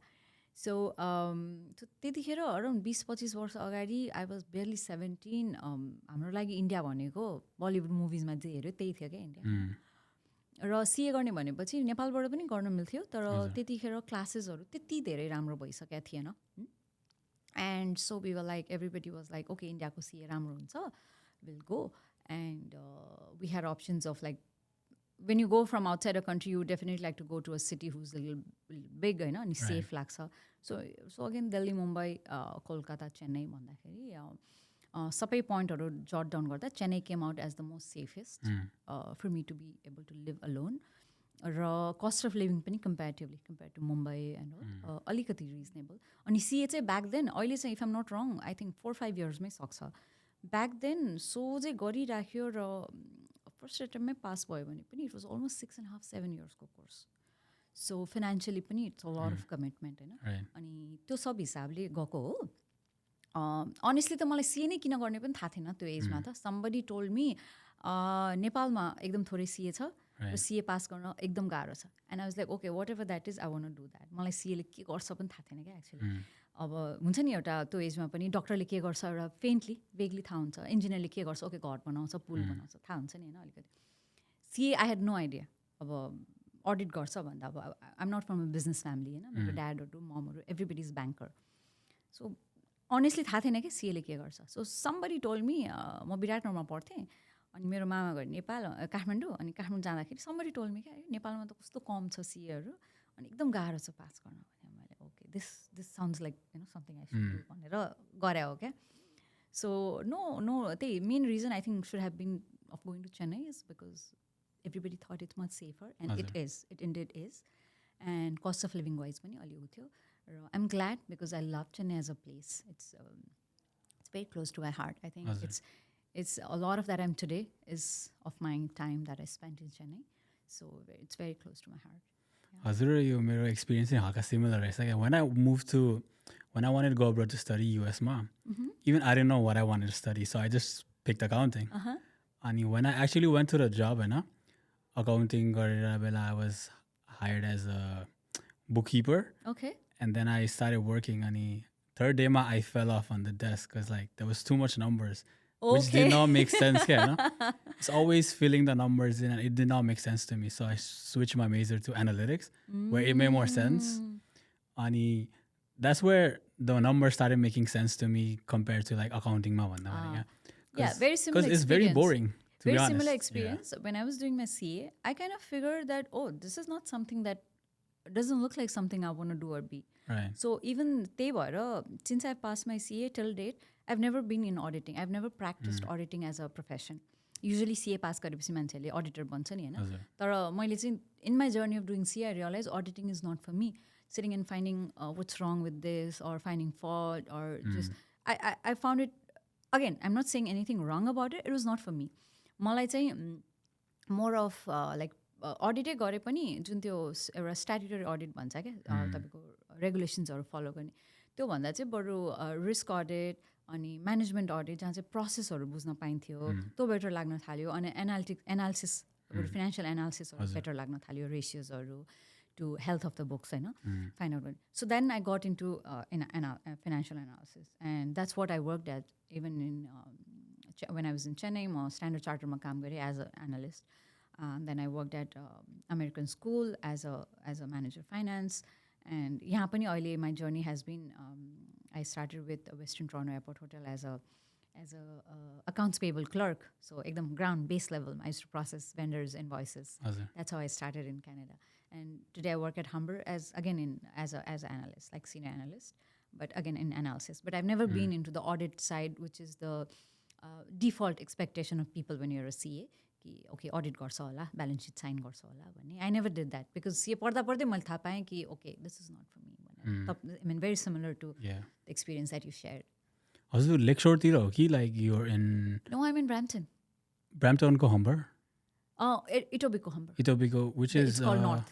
So त्यतिखेर around 20-25 वर्ष अगाडि I was barely 17. हाम्रो लागि India भनेको Bollywood मुभिजमा जे हेऱ्यो त्यही थियो क्या इन्डिया. र सिए गर्ने भनेपछि नेपालबाट पनि गर्न मिल्थ्यो, तर त्यतिखेर क्लासेसहरू त्यति धेरै राम्रो भइसकेको थिएन. And so we were like, everybody was like, okay इन्डियाको सिए राम्रो हुन्छ, will go. And we had options of like, when you go from outside a country, you definitely like to go to a city who's a little big, and safe लाग्छ. So again, Delhi, Mumbai, Kolkata, Chennai भन्दाखेरि सबै पोइन्टहरू जट down गर्दा Chennai came out as the most safest for me to be able to live alone. र cost of living पनि comparatively compared to Mumbai and all अलिकति reasonable. अनि सिए चाहिँ ब्याक देन, अहिले चाहिँ इफ आम नट रङ, आई थिङ्क 4-5 इयर्समै सक्छ. ब्याक देन सोझै गरिराख्यो र फर्स्ट एटेम्पमै पास भयो भने पनि इट वाज अलमोस्ट 6.5-7 इयर्सको कोर्स. सो फाइनेन्सियली पनि it's a lot of commitment, होइन. अनि त्यो सब हिसाबले गएको हो. अनेस्टली त मलाई सिए नै किन गर्ने पनि थाहा थिएन त्यो एजमा त. समबडी टोल्ड मी नेपालमा एकदम थोरै सिए छ र सिए पास गर्न एकदम गाह्रो छ. And I was like okay what ever that is I want do that. मलाई सिएले के गर्छ पनि थाहा थिएन क्या एक्चुली. अब हुन्छ नि एउटा त्यो एजमा पनि डक्टरले के गर्छ एउटा फेन्टली बेगली थाहा हुन्छ. इन्जिनियरले के गर्छ ओके घर बनाउँछ पुल बनाउँछ थाहा हुन्छ नि होइन अलिकति. CA I had no idea. अब अडिट गर्छ भन्दा अब I am not from a business family होइन. मेरो ड्याडहरू ममहरू everybody is banker. So honestly थाहा थिएन कि सिएले के गर्छ. सो समबडी टोल्ड मी म विराटनगरमा पढ्थेँ अनि मेरो मामा घर नेपाल काठमाडौँ. अनि काठमाडौँ जाँदाखेरि समबडी टोल्ड मी क्या नेपालमा त कस्तो कम छ सिएहरू अनि एकदम गाह्रो छ पास गर्न भने. मैले okay this sounds like something I should do भनेर गरे हो क्या. सो नो त्यही main reason I think should have been of going to Chennai is because everybody thought it's much safer and it indeed is, and cost of living wise pani ali uthyo. I'm glad because I love Chennai as a place. It's very close to my heart. I think it's a lot of that I'm today is of my time that I spent in Chennai, so it's very close to my heart. Hazur yo mero experience in halka similar raisa. When I wanted to go abroad to study US ma, even I didn't know what I wanted to study, so I just picked accounting. And when I actually went to the job accounting garera bela I was hired as a bookkeeper. Okay. And then I started working and third day I fell off on the desk because like there was too much numbers. Okay. Which did not make sense. It's always filling the numbers in and it did not make sense to me. So I switched my major to analytics where it made more sense. And that's where the numbers started making sense to me compared to like accounting. Yeah, very similar. Because it's very boring. Very similar experience. Yeah. When I was doing my CA, I kind of figured that, oh, this is not something that doesn't look like something I want to do or be. Right. So even since I passed my CA till date, I've never been in auditing. I've never practiced auditing as a profession. Usually CA pass गरेपछि मान्छेले auditor बन्छ नि हैन. तर मैले चाहिँ in my journey of doing CA, I realized auditing is not for me. Sitting and finding what's wrong with this or finding fault or just I found it, again, I'm not saying anything wrong about it. It was not for me. मलाई चाहिँ more of like अडिटै गरे पनि जुन त्यो एउटा स्ट्याट्युटरी audit भन्छ क्या तपाईँको रेगुलेसन्सहरू फलो गर्ने त्योभन्दा चाहिँ बरु रिस्क अडिट अनि म्यानेजमेन्ट अडिट जहाँ चाहिँ प्रोसेसहरू बुझ्न पाइन्थ्यो त्यो बेटर लाग्न थाल्यो. अनि एनालिसिस फिनान्सियल एनालिसिसहरू बेटर लाग्न थाल्यो. रेसियोजहरू to health of the books होइन फाइन्ड आउट गर्ने. So then I got into financial analysis and that's what I work at even in when I was in Chennai, I Standard Chartered ma kaam gare as an analyst. Then I worked at American School as a manager of finance. And yahan pani aile my journey has been I started with Western Toronto Airport Hotel as a accounts payable clerk. So ekdam ground base level. I used to process vendors' invoices. That's how I started in Canada. And today I work at Humber as an analyst, like senior analyst, but again in analysis. But I've never been into the audit side, which is the default expectation of people when you're a CA. Okay, audit garcha hola, balance sheet sign garcha hola bhanne. I never did that because CA padda padai मैले थाहा पाएँ कि okay, this is not for me. I mean, very similar to the experience that you shared. हजुर लेकशोर तिर हो कि like you're in? No, I'm in Brampton. Brampton को Humber? Etobicoke Humber. Etobicoke, which is it's called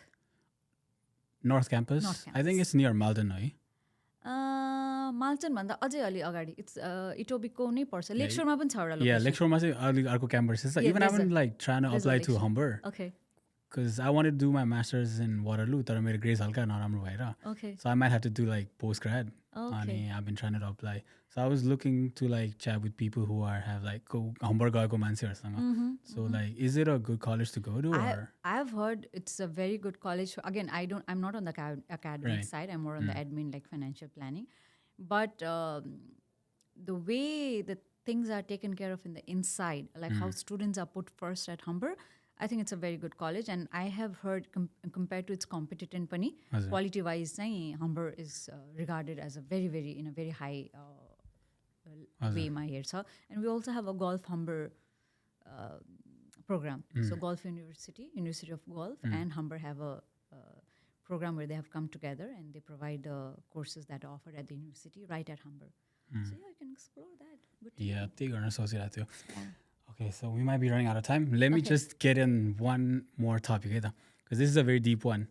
North Campus. I think it's near Malden, है? Malton भन्दा अझै अलि अगाडि इट्स इटोबिको नै पर्छ. लेकशोरमा पनि छ एउटा लोकेसन. Yeah, लेकशोरमा चाहिँ अलि अर्को क्याम्पस छ. Even I've been like trying to apply to Humber. Okay. Because I wanted to do my master's in Waterloo, तर मेरो grades हल्का नराम्रो भएर. Okay. So I might have to do like post-grad. Okay. And I've been trying to apply. So I was looking to like chat with people who have like Humber गएको मान्छेहरूसँग. So like, is it a good college to go to? I've heard it's a very good college. Again, I'm not on the academic side. I'm more on the admin, like financial planning. But the way that things are taken care of in the inside, like how students are put first at Humber, I think it's a very good college. And I have heard compared to its competitor pani, quality-wise, Humber is regarded as a very, very, in a very high way my here. And we also have a Golf Humber program. So Golf University of Golf and Humber have a program where they have come together and they provide the courses that are offered at the university right at Humber. So yeah, you can explore that. Yeah, त्यही गर्न सोचिरहेको थियो. Okay, so we might be running out of time. Let me just get in one more topic, because this is a very deep one.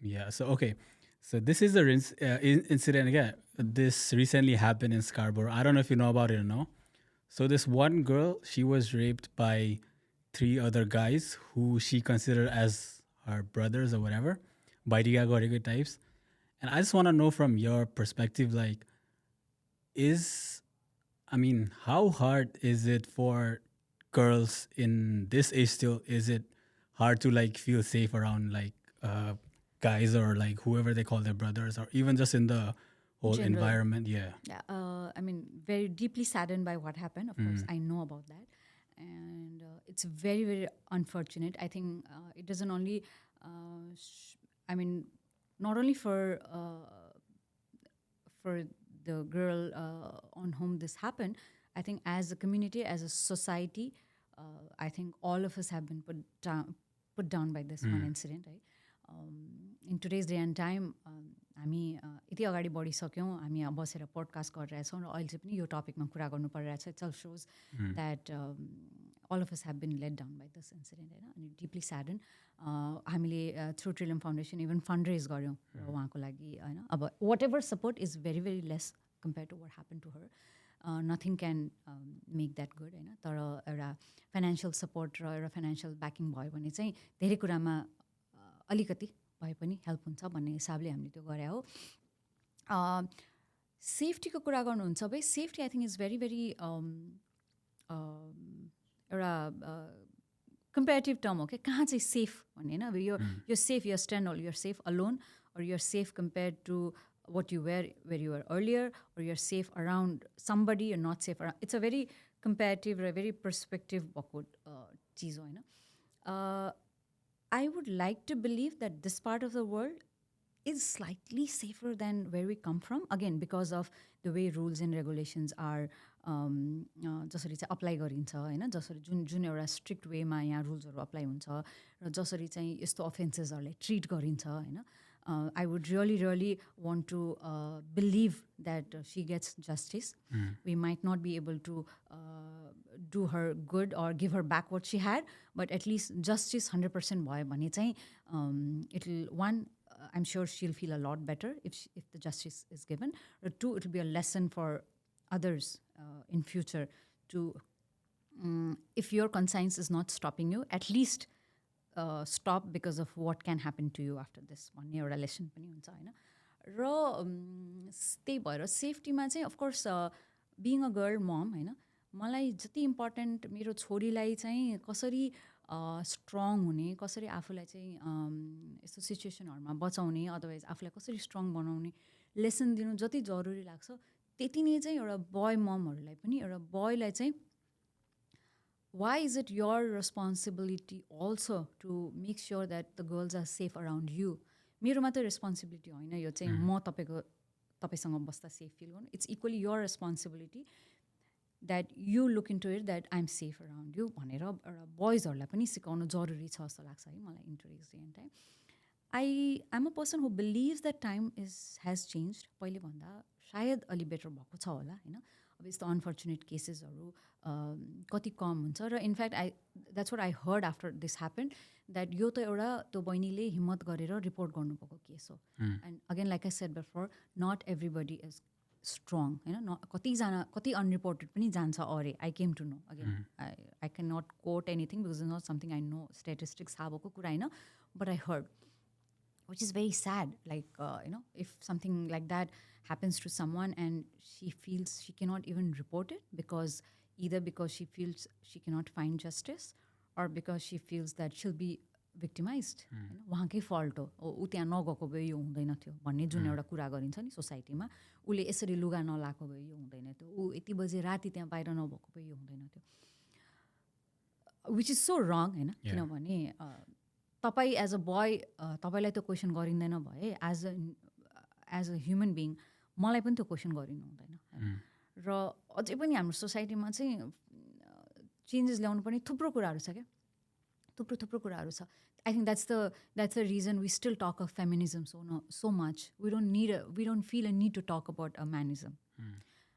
Yeah, so okay. So this is the incident again. This recently happened in Scarborough. I don't know if you know about it or no. So this one girl, she was raped by three other guys who she considered as her brothers or whatever, Baidiga Gorega types. And I just want to know from your perspective, like, how hard is it for girls in this age still? Is it hard to like feel safe around like guys or like whoever they call their brothers, or even just in the whole General. environment? Yeah. Yeah, I mean, very deeply saddened by what happened. Of course, I know about that, and it's very, very unfortunate. I think it doesn't only, not only for the girl on whom this happened. I think as a community, as a society, I think all of us have been put down by this one incident, right? In today's day and time, हामी यति अगाडि बढिसक्यौँ, हामी यहाँ बसेर podcast गरिरहेछौँ र अहिले चाहिँ पनि यो टपिकमा कुरा गर्नु परिरहेछ. It's all shows that all of us have been let down by this incident, होइन. अनि डिपली स्याडन हामीले through Trillium Foundation even fund raise गऱ्यौँ र उहाँको लागि, होइन. अब whatever support is very very less compare to what happen to her. Nothing can make that good, होइन. तर एउटा फाइनेन्सियल सपोर्ट र एउटा फाइनेन्सियल ब्याकिङ भयो भने चाहिँ धेरै कुरामा अलिकति भए पनि हेल्प हुन्छ भन्ने हिसाबले हामीले त्यो गरे हो. सेफ्टीको कुरा गर्नुहुन्छ भए safety I think is very very एउटा कम्पेरिटिभ टर्म हो क्या. कहाँ चाहिँ सेफ भन्ने, होइन. अब यो सेफ, यो stand all, you're safe alone, or you're safe compared to what you were where you were earlier, or you're safe around somebody, you're not safe around. It's a very comparative or a very perspective cheez ho, होइन. I would like to believe that this part of the world is slightly safer than where we come from, again because of the way rules and regulations are जसरी चाहिँ apply गरिन्छ, होइन. जसरी जुन एउटा strict वेमा यहाँ रुल्सहरू apply हुन्छ र जसरी चाहिँ यस्तो अफेन्सेसहरूलाई ट्रिट गरिन्छ, होइन. I would really want to believe that she gets justice. We might not be able to do her good or give her back what she had, but at least justice 100% भयो भने चाहिँ I'm sure she'll feel a lot better if the justice is given. Or two, it'll be a lesson for others in future to, if your conscience is not stopping you, at least stop because of what can happen to you after this. भन्ने एउटा lesson पनि हुन्छ, होइन. र त्यही भएर सेफ्टीमा चाहिँ of course being a girl मम, होइन, मलाई जति इम्पोर्टेन्ट मेरो छोरीलाई चाहिँ कसरी स्ट्रङ हुने, कसरी आफूलाई चाहिँ यस्तो सिचुएसनहरूमा बचाउने, अदरवाइज आफूलाई कसरी स्ट्रङ बनाउने लेसन दिनु जति जरुरी लाग्छ त्यति नै चाहिँ एउटा बोय ममहरूलाई पनि, एउटा बोयलाई चाहिँ why is it your responsibility also to make sure that the girls are safe around you? मेरो मात्रै रेस्पोन्सिबिलिटी होइन यो चाहिँ, म तपाईँसँग बस्दा सेफ फिल गर्नु. It's equally your responsibility that you look into it that I am safe around you भनेर एउटा बोइजहरूलाई पनि सिकाउनु जरुरी छ जस्तो लाग्छ है मलाई in today's day and time. I am a person who believes that time has changed. पहिलेभन्दा सायद अलि बेटर भएको छ होला, होइन. अब यस्तो अनफर्चुनेट केसेसहरू कति कम हुन्छ र in fact that's what I heard after this happen that यो त एउटा त्यो बहिनीले हिम्मत गरेर रिपोर्ट गर्नुभएको केस हो. And again like I said before, not everybody is strong, होइन. कति अनरिपोर्टेड पनि जान्छ अरे. I came to know, again I can not quote anything because is not something I know statistics थाहा भएको कुरा होइन, but I heard, which is very sad. Like, if something like that happens to someone and she feels she cannot even report it because she feels she cannot find justice or because she feels that she'll be victimized. उहाँकै fault हो, ऊ त्यहाँ नगएको भए यो हुँदैन थियो भन्ने जुन एउटा कुरा गरिन्छ नि सोसाइटीमा, उसले यसरी लुगा नलाएको भए यो हुँदैन थियो, ऊ यति बजे राति त्यहाँ बाहिर नभएको भए यो हुँदैन थियो, विच इज सो रङ, होइन. किनभने तपाईँ एज अ बोय तपाईँलाई त्यो क्वेसन गरिँदैन भए एज अ ह्युमन बिङ मलाई पनि त्यो क्वेसन गरिनु हुँदैन. र अझै पनि हाम्रो सोसाइटीमा चाहिँ चेन्जेस ल्याउनु पर्ने थुप्रो कुराहरू छ क्या, थुप्रो कुराहरू छ. I think that's the reason we still talk of feminism so much. We don't feel a need to talk about a manism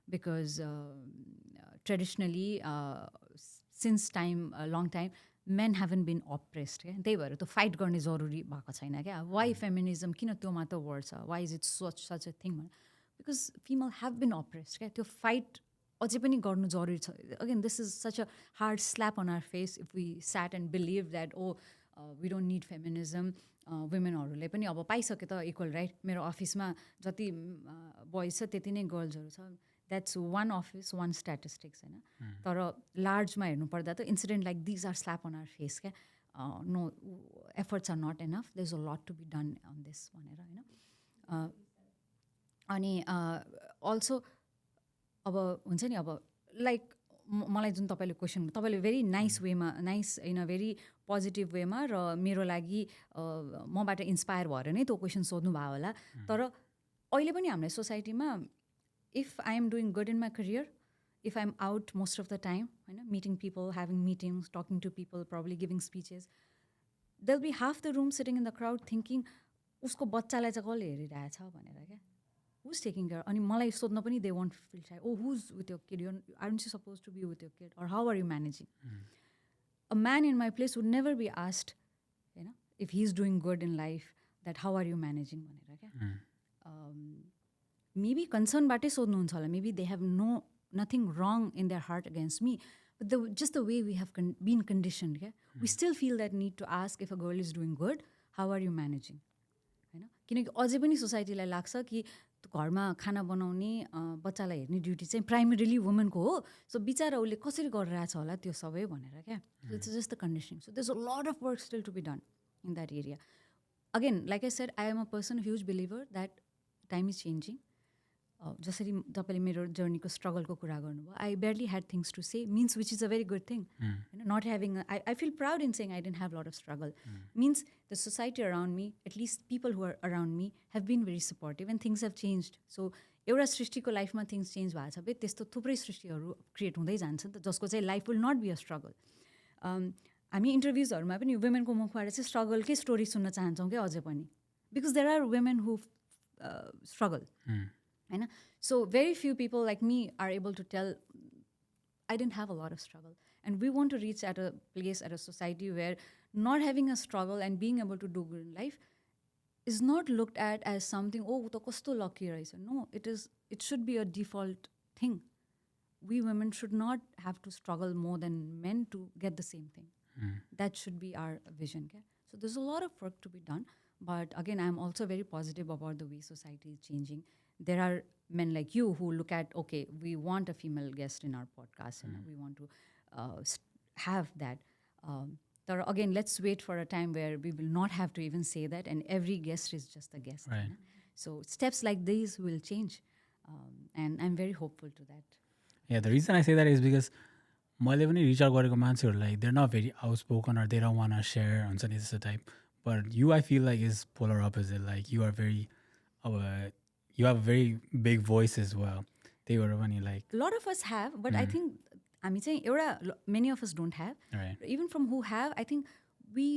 because traditionally since a long time men haven't been oppressed क्या त्यही भएर त्यो fight गर्ने जरुरी भएको छैन क्या वाइ feminism किन त्यो मात्र वर्ड छ why is it such a thing because female have been oppressed क्या त्यो फाइट अझै पनि गर्नु जरुरी छ again this is such a hard slap on our face if we sat and believe that oh we don't need feminism वुमेनहरूले पनि अब पाइसक्यो त इक्वल राइट मेरो अफिसमा जति बोइज छ त्यति नै गर्ल्सहरू छ that's one office one statistics होइन तर लार्जमा हेर्नुपर्दा त incident like these are slap on our face क्या no efforts are not enough there is a lot to be done on this भनेर होइन अनि अल्सो अब हुन्छ नि अब लाइक मलाई जुन तपाईँले क्वेसन तपाईँले भेरी नाइस वेमा nice in a very positive वेमा र मेरो लागि मबाट इन्सपायर भएर नै त्यो क्वेसन सोध्नु भयो होला तर अहिले पनि हामीलाई सोसाइटीमा if I am doing good in my career if I am out most of the time होइन meeting people having meetings talking to people probably giving speeches they'll be half the room sitting in the crowd thinking उसको बच्चालाई चाहिँ कसले हेरिरहेछ भनेर क्या who's taking care अनि मलाई सोध्न पनि they won't feel shy oh who's with your kid aren't you supposed to be with your kid or how are you managing a man in my place would never be asked you know if he's doing good in life that how are you managing भनेर क्या maybe concern बाटै सोध्नुहुन्छ होला maybe they have nothing wrong in their heart against me but just the way we have been conditioned क्या we still feel that need to ask if a girl is doing good how are you managing होइन किनकि अझै पनि सोसाइटीलाई लाग्छ कि घरमा खाना बनाउने बच्चालाई हेर्ने ड्युटी चाहिँ प्राइमेरीली वुमेनको हो सो बिचरा उसले कसरी गरिरहेछ होला त्यो सबै भनेर क्या it's just the conditioning so there is a lot of work still to be done in that area again like I said I am a person huge believer that time is changing जसरी तपाईँले मेरो जर्नीको स्ट्रगलको कुरा गर्नुभयो I barely had things to say means which is a very good thing होइन not having I feel proud in saying I didn't have lot of struggle mince the society around me at least people who are around me have been very supportive and things have change so एउटा सृष्टिको लाइफमा things change भएको छ भने त्यस्तो थुप्रै सृष्टिहरू create हुँदै जान्छ नि त जसको चाहिँ life will not be a struggle हामी इन्टरभ्युजहरूमा पनि वुमेनको मुखबाट चाहिँ स्ट्रगलकै स्टोरी सुन्न चाहन्छौँ क्या अझै पनि because there are women who struggle होइन so very few people like me are able to tell I didn't have a lot of struggle and we want to reach at a place at a society where not having a struggle and being able to do good in life is not looked at as something oh to kasto lucky raise no it should be a default thing we women should not have to struggle more than men to get the same thing that should be our vision okay? So there's a lot of work to be done but again I'm also very positive about the way society is changing there are men like you who look at okay we want a female guest in our podcast and we want to have that but again, let's wait for a time where we will not have to even say that, and every guest is just a guest. Right. So steps like these will change, and I'm very hopeful to that. Yeah, the reason I say that is because मैले पनि reach out गरेको मान्छेहरूलाई they're not very outspoken or they don't want to share हुन्छ नि त्यस्तो type. But you, I feel like is polar opposite. Like you are very, you have a very big voice as well. They were funny like. A lot of us have, but I think. हामी चाहिँ एउटा many of us don't have even from who have I think we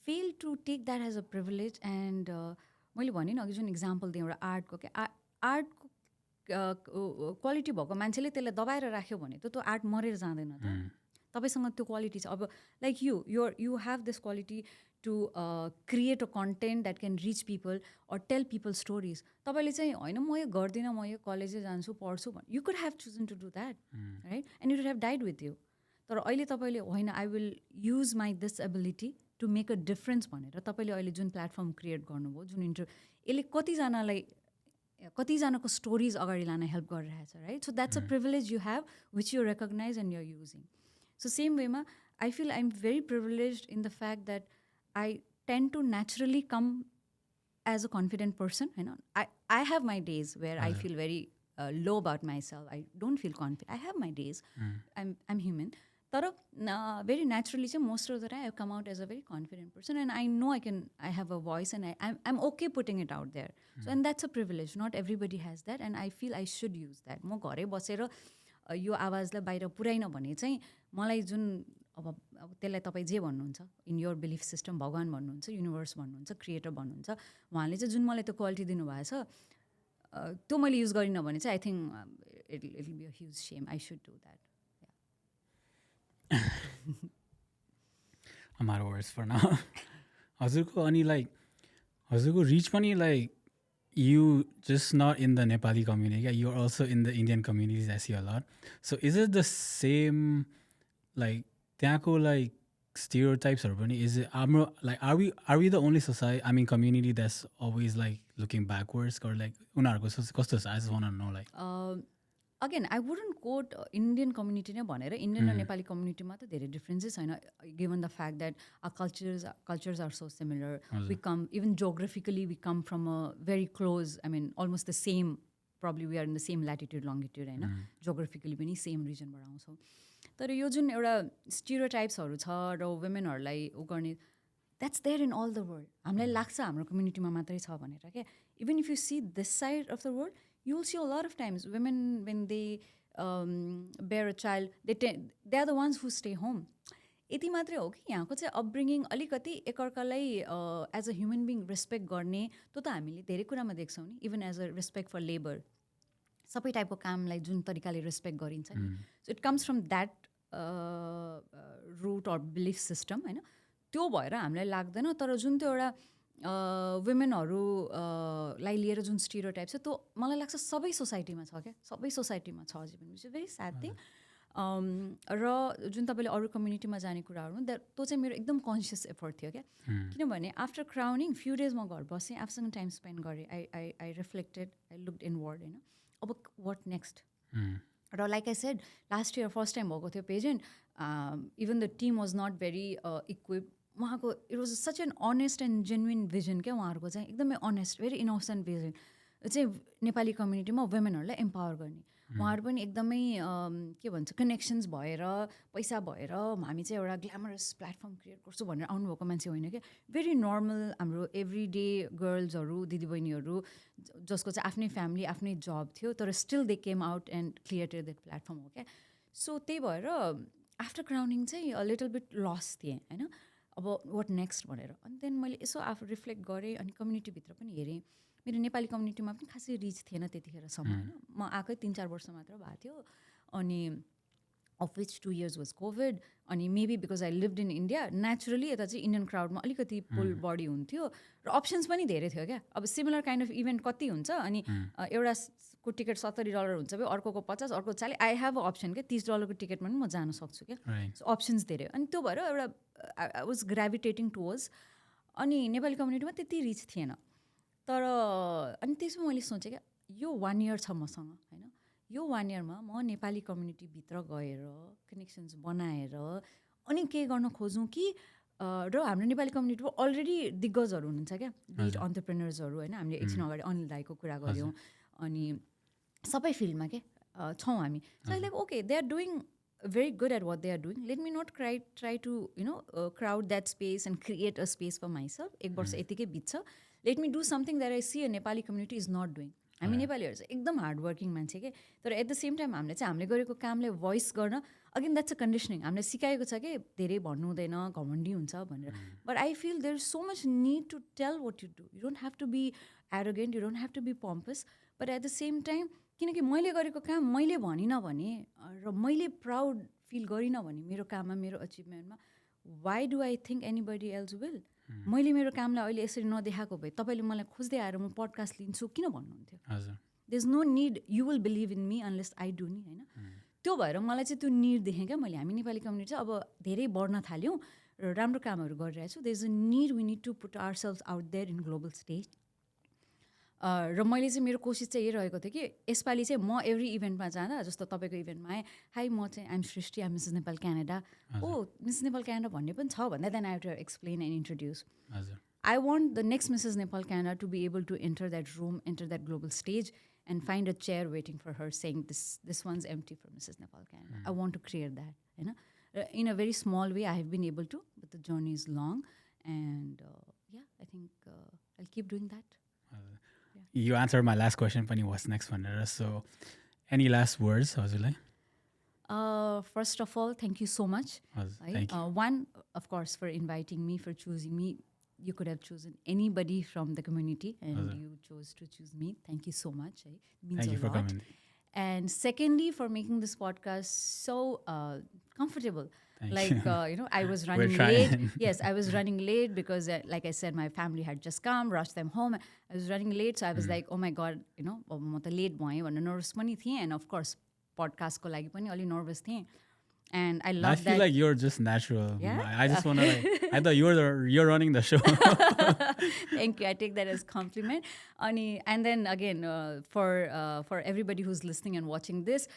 fail to take that as a privilege and मैले भने नि अघि जुन example दिएँ एउटा आर्टको क्या आर्टको क्वालिटी भएको मान्छेले त्यसलाई दबाएर राख्यो भने त त्यो आर्ट मरेर जाँदैन त तपाईँसँग त्यो क्वालिटी छ अब like you have this quality to create a content that can reach people or tell people stories तपाईँले चाहिँ होइन म यो गर्दिनँ म यो कलेजै जान्छु पढ्छु you could have chosen to do that right and you could have died with you तर अहिले तपाईँले होइन I will use my this ability to make a difference भनेर तपाईँले अहिले जुन प्लेटफर्म क्रिएट गर्नुभयो जुन यसले कतिजनाको स्टोरिज अगाडि लान हेल्प गरिरहेछ right so that's a privilege you have which you recognise and you're using so same वेमा I feel I am very privilege in the fact that I tend to naturally come as a confident person. You know, I have my days where I feel very low about myself. I don't feel confident. I have my days. I'm human. But very naturally, most of the time, I've come out as a very confident person, and I know I have a voice, and I'm okay putting it out there. So, and that's a privilege. Not everybody has that, and I feel I should use that. म घरै बसेर यो आवाजलाई बाहिर पुर्याइन भने चाहिँ मलाई जुन अब त्यसलाई तपाईँ जे भन्नुहुन्छ इन योर बिलिफ सिस्टम भगवान् भन्नुहुन्छ युनिभर्स भन्नुहुन्छ क्रिएटर भन्नुहुन्छ उहाँले चाहिँ जुन मलाई त्यो क्वालिटी दिनुभएको छ त्यो मैले युज गरिनँ भने चाहिँ आई think it will be a huge same I should do that I'm out of words for now. हजुरको अनि लाइक हजुरको रिच पनि like you just not in the Nepali community, you're also in the Indian communities. I see a lot. So is it the same, like त्यहाँको like stereotypes or is it like are we the only society, I mean community that's always like looking backwards or like उनीहरूको कस्तो छ? I just want to know like again I wouldn't quote Indian community नै भनेर Indian र Nepali community मा त धेरै differences छैन, given the fact that our cultures are so similar. We come even geographically, we come from a very close, I mean almost the same, probably we are in the same latitude longitude Hahn, geographically पनि same region बाट आउँछौँ. तर यो जुन एउटा स्टिरियोटाइप्सहरू छ र वुमेनहरूलाई उ गर्ने, that's there in all the world. हामीलाई लाग्छ हाम्रो कम्युनिटीमा मात्रै छ भनेर क्या. Even if you see this side of the world, you'll see a lot of times women when they bear a child, they are the ones who stay home. यति मात्रै हो कि यहाँको चाहिँ अपब्रिङिङ अलिकति एकअर्कालाई as a human being respect गर्ने, त्यो त हामीले धेरै कुरामा देख्छौँ नि. Even as a respect for labour, सबै टाइपको कामलाई जुन तरिकाले रेस्पेक्ट गरिन्छ नि. So it comes from that root or belief system होइन. त्यो भएर हामीलाई लाग्दैन. तर जुन त्यो एउटा वुमेनहरूलाई लिएर जुन स्टिरियोटाइप छ त्यो मलाई लाग्छ सबै सोसाइटीमा छ क्या, सबै सोसाइटीमा छ अझै पनि, which is very sad thing. र जुन तपाईँले अरू कम्युनिटीमा जाने कुराहरू त्यो चाहिँ मेरो एकदम कन्सियस एफर्ट थियो क्या. किनभने आफ्टर क्राउनिङ फ्यु डेज म घर बसेँ, आफूसँग टाइम स्पेन्ड गरेँ, I reflected, I looked inward होइन. अब वाट नेक्स्ट? र like I said last year first time भएको थियो pageant, even the team was not very equip. उहाँको it was such an honest and genuine vision क्या. उहाँहरूको चाहिँ एकदमै अनेस्ट, भेरी इनोसेन्ट भिजन चाहिँ नेपाली कम्युनिटीमा वुमेनहरूलाई एम्पावर गर्ने. उहाँहरू पनि एकदमै के भन्छ कनेक्सन्स भएर, पैसा भएर हामी चाहिँ एउटा ग्ल्यामरस प्लेटफर्म क्रिएट गर्छु भनेर आउनुभएको मान्छे होइन क्या. भेरी नर्मल हाम्रो एभ्री डे गर्ल्सहरू, दिदीबहिनीहरू जसको चाहिँ आफ्नै फ्यामिली, आफ्नै जब थियो, तर still they came out and created that platform हो क्या. सो त्यही भएर आफ्टर क्राउनिङ चाहिँ अ लिटल बिट लस थिएँ होइन. अब वाट नेक्स्ट भनेर. अनि देन मैले यसो आफू रिफ्लेक्ट गरेँ अनि कम्युनिटीभित्र पनि हेरेँ. मेरो नेपाली कम्युनिटीमा पनि खासै रिच थिएन त्यतिखेरसम्म होइन. म आएकै 3-4 वर्ष मात्र भएको थियो. अनि of which 2 years was covid. अनि maybe because I lived in India, naturally यता चाहिँ इन्डियन क्राउडमा अलिकति पुल बढी हुन्थ्यो र अप्सन्स पनि धेरै थियो क्या. अब सिमिलर काइन्ड अफ इभेन्ट कति हुन्छ अनि एउटाको टिकट $70 हुन्छ भयो, अर्को 50, अर्को 40. आई हेभ अ अप्सन क्या, $30 को टिकटमा पनि म जान सक्छु क्या. सो अप्सन्स धेरै. अनि त्यो भएर एउटा आई वाज ग्राभिटेटिङ टुवर्ड्स. अनि नेपाली कम्युनिटीमा त्यति रिच थिएन. तर अनि त्यसमा मैले सोचेँ क्या, यो 1 year छ मसँग होइन. यो 1 yearमा म नेपाली कम्युनिटीभित्र गएर कनेक्सन्स बनाएर अनि के गर्न खोजौँ कि र हाम्रो नेपाली कम्युनिटीमा अलरेडी दिग्गजहरू हुनुहुन्छ क्या, बिट अन्टरप्रेनर्सहरू होइन. हामीले एकछिन अगाडि अनिल दाईको कुरा गऱ्यौँ. अनि सबै फिल्डमा के छौँ हामी. So I like okay, they are doing very good at what they are doing. Let me not try to crowd that space and create a space for myself. एक वर्ष यतिकै बित्छ. Let me do something that I see a Nepali community is not doing. हामी नेपालीहरू चाहिँ एकदम hard working मान्छे के. तर एट द सेम टाइम हामीले गरेको कामले भोइस गर्न, अगेन द्याट्स अ कन्डिसनिङ. हामीले सिकाएको छ कि धेरै भन्नु हुँदैन, घमण्डी हुन्छ भनेर. But I feel there is so much need to tell what you do. You don't have to be arrogant, you don't have to be pompous. But at the same time किनकि मैले गरेको काम मैले भनिनँ भने र मैले प्राउड फिल गरिनँ भने मेरो काममा, मेरो अचिभमेन्टमा, why do I think anybody else will. मैले मेरो कामलाई अहिले यसरी नदेखाएको भए तपाईँले मलाई खोज्दै आएर म पडकास्ट लिन्छु किन भन्नुहुन्थ्यो? There is no need, you will believe in me unless I do नि होइन. त्यो भएर मलाई चाहिँ त्यो निड देखेँ क्या मैले. हामी नेपाली कम्युनिटी चाहिँ अब धेरै बढ्न थाल्यौँ र राम्रो कामहरू गरिरहेको छु. There is a need, we need to put our self out there in global stage. र मैले चाहिँ मेरो कोसिस चाहिँ यही रहेको थियो कि यसपालि चाहिँ म एभ्री इभेन्टमा जाँदा, जस्तो तपाईँको इभेन्टमा आएँ, हाई म चाहिँ I'm Srishti, I'm Mrs Nepal Canada. Oh Mrs Nepal Canada भन्ने पनि छ भन्दा then I have to explain and introduce. I want the next Mrs Nepal Canada to be able to enter that room, enter that global stage and find a chair waiting for her saying this one's empty for Mrs Nepal Canada. I want to create that होइन. र in a very small way I have been able to, but the journey is long and yeah I think I keep doing that. You answered my last question, pani what's next one? So any last words, Hazulai? First of all, thank you so much. Thank you. One, of course, for inviting me, for choosing me. You could have chosen anybody from the community and you chose to choose me. Thank you so much. It means thank you for coming. And secondly, for making this podcast so comfortable. Like, I was running late. Yes, I was running late because, like I said, my family had just come, rushed them home. I was running late, so I was like, oh my God, म त late भएँ भनेर nervous पनि थिएँ. And of course, podcast को लागि पनि अलि nervous थिएँ. And I love that. I feel like you're just natural. Yeah? I just want to, I thought you're running the show. Thank you. I take that as compliment. And then again, for everybody who's listening and watching this,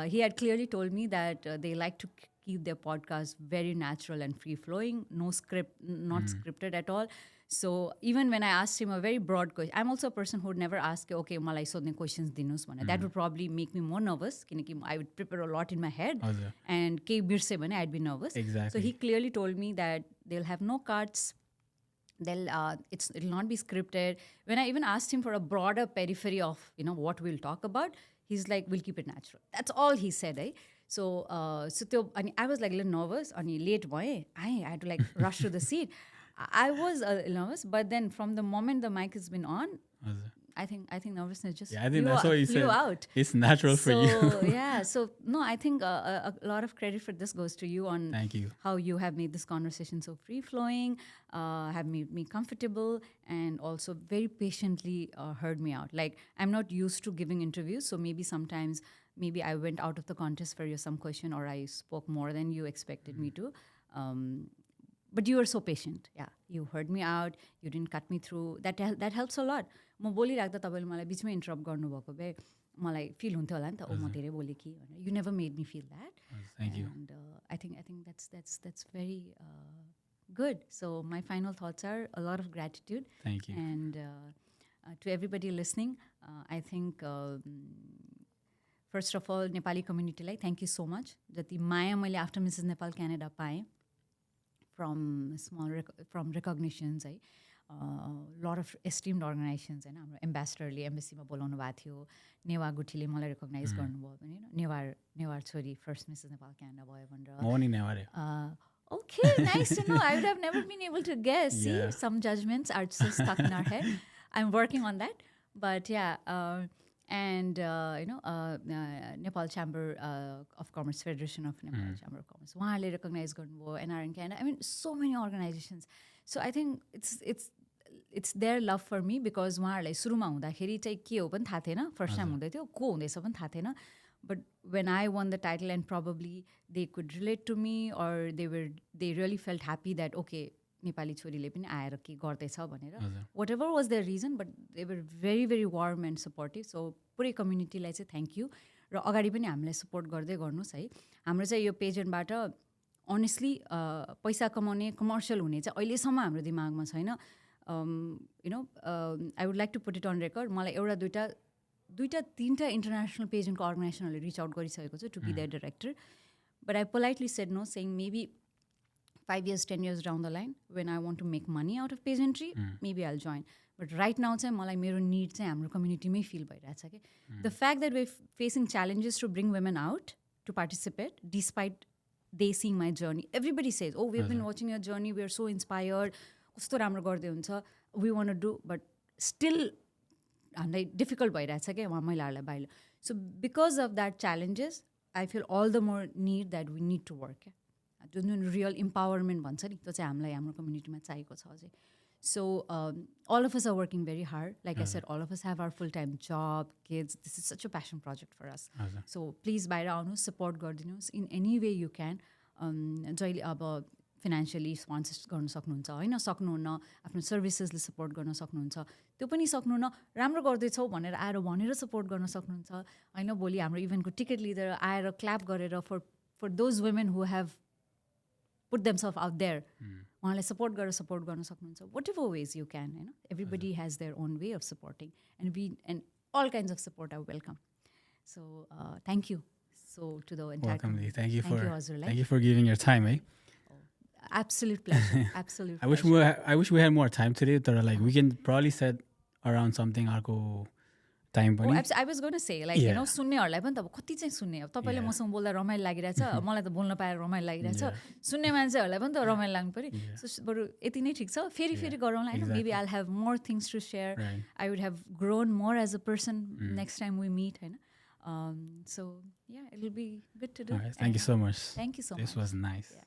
he had clearly told me that they like to keep their podcast very natural and free-flowing, no script, not scripted at all. So even when I asked him a very broad question, I'm also a person who would never ask, okay, malai sodhne questions dinus bhane. That would probably make me more nervous, kinaki I would prepare a lot in my head. And kehi birse bhane, I'd be nervous. Exactly. So he clearly told me that they'll have no cuts. It'll not be scripted. When I even asked him for a broader periphery of what we'll talk about, he's like, we'll keep it natural. That's all he said. So I was like a little nervous. Late bhaye. I had to like rush to the seat. I was nervous, but then from the moment the mic has been on, I think nervousness just I think that's what he said. Out. It's natural for you. Yeah. So no, I think a lot of credit for this goes to you on Thank you. How you have made this conversation so free flowing, have made me comfortable, and also very patiently heard me out. Like I'm not used to giving interviews, so maybe sometimes I went out of the context for some question, or I spoke more than you expected me to. But you were so patient. Yeah, you heard me out. You didn't cut me through. That helps a lot. म बोलिराख्दा तपाईँले मलाई बिचमै interrupt गर्नुभएको भए मलाई fill हुन्थ्यो होला नि त म धेरै बोलेँ कि भनेर. You never made me feel that. Thank you. And I think that's very good. So my final thoughts are a lot of gratitude. Thank you. And to everybody listening, I think first of all Nepali community like thank you so much. जति माया मैले after Mrs. Nepal Canada पाएँ from recognitions, lot of esteemed organizations, हाम्रो एम्बेसडरले एम्बेसीमा बोलाउनु भएको थियो. नेवा गुठीले मलाई recognise गर्नुभयो भने नेवार छोरी फर्स्ट मिसेस नेपाल क्यानाडा भयो भनेर. Okay, nice to know. I would have never been able to guess. See, some judgments are just stuck in our head. I'm working on that. But yeah, and Nepal Chamber of Commerce, Federation of Nepal Chamber of Commerce, उहाँहरूले recognize गर्नुभयो, NRN Canada. I mean, so many organizations. So I think it's their love for me because उहाँहरूलाई सुरुमा हुँदाखेरि चाहिँ के हो पनि थाहा थिएन. First time हुँदै थियो, को हुँदैछ पनि थाहा थिएन. But when I won the title and probably they could relate to me, or they really felt happy that okay, Nepali छोरीले पनि आएर के गर्दैछ भनेर. Whatever was their reason, but they were very very warm and supportive. So पुरै कम्युनिटीलाई चाहिँ thank you. र अगाडि पनि हामीलाई सपोर्ट गर्दै गर्नुहोस् है. हाम्रो चाहिँ यो पेजेन्टबाट अनेस्टली पैसा कमाउने कमर्सियल हुने चाहिँ अहिलेसम्म हाम्रो दिमागमा छैन. I would like to put it on record. मलाई एउटा दुईवटा तिनवटा इन्टरनेसनल पेजेन्टको अर्गनाइजेसनहरूले रिच आउट गरिसकेको छ to be their director. But I politely said no, saying maybe 5 years, 10 years down the line, when I want to make money out of pageantry, maybe I'll join. But right now, मलाई मेरो need चाहिँ हाम्रो कम्युनिटीमै fill भइरहेछ कि. The fact that we're facing challenges to bring women out to participate, despite they seeing my journey. Everybody says, oh, we've been watching your journey, we are so inspired. कस्तो राम्रो गर्दै हुन्छ. We want to do, but still हामीलाई difficult भइरहेछ क्या उहाँ महिलाहरूलाई बाहिर. So because of that challenges, I feel all the more need that we need to work. Jun real empowerment भन्छ नि त्यो चाहिँ हामीलाई हाम्रो कम्युनिटीमा चाहिएको छ अझै. So all of us are working very hard. Like I said, all of us have our full-time job, kids. This is such a passion project for us. So please बाहिर आउनुहोस्, सपोर्ट गरिदिनुहोस् in any way you can. जहिले अब financially sponsor गर्न सक्नुहुन्छ होइन, सक्नुहुन्न, आफ्नो सर्भिसेसले सपोर्ट गर्न सक्नुहुन्छ, त्यो पनि सक्नुहुन्न, राम्रो गर्दैछौ भनेर आएर भनेर सपोर्ट गर्न सक्नुहुन्छ होइन. भोलि हाम्रो इभेन्टको टिकट लिँदै आएर क्ल्याप गरेर फर those women who have put themselves out there. उहाँलाई सपोर्ट गर्न सक्नुहुन्छ. Whatever ways you can, you know. Everybody has their own way of supporting, and all kinds of support are welcome. So thank you. So to the entire welcome. Thank you Thank you for giving your time, eh? Absolute pleasure. Absolute. I wish we had more time today. Like we can probably set around something arko time पनि. I was going to say, like, you know, सुन्नेहरूलाई पनि त कति चाहिँ सुन्ने. अब तपाईँले मसँग बोल्दा रमाइलो लागिरहेछ, मलाई त बोल्न पाएर रमाइलो लागिरहेछ, सुन्ने मान्छेहरूलाई पनि त रमाइलो लाग्नु पर्यो. सो बरु यति नै ठिक छ. फेरि गरौँला होइन. Maybe I'll have more things to share. I would have grown more as a person next time we meet होइन. So yeah, it'll be good to do. All right. Thank you so much. Thank you so much. This was nice. Yeah.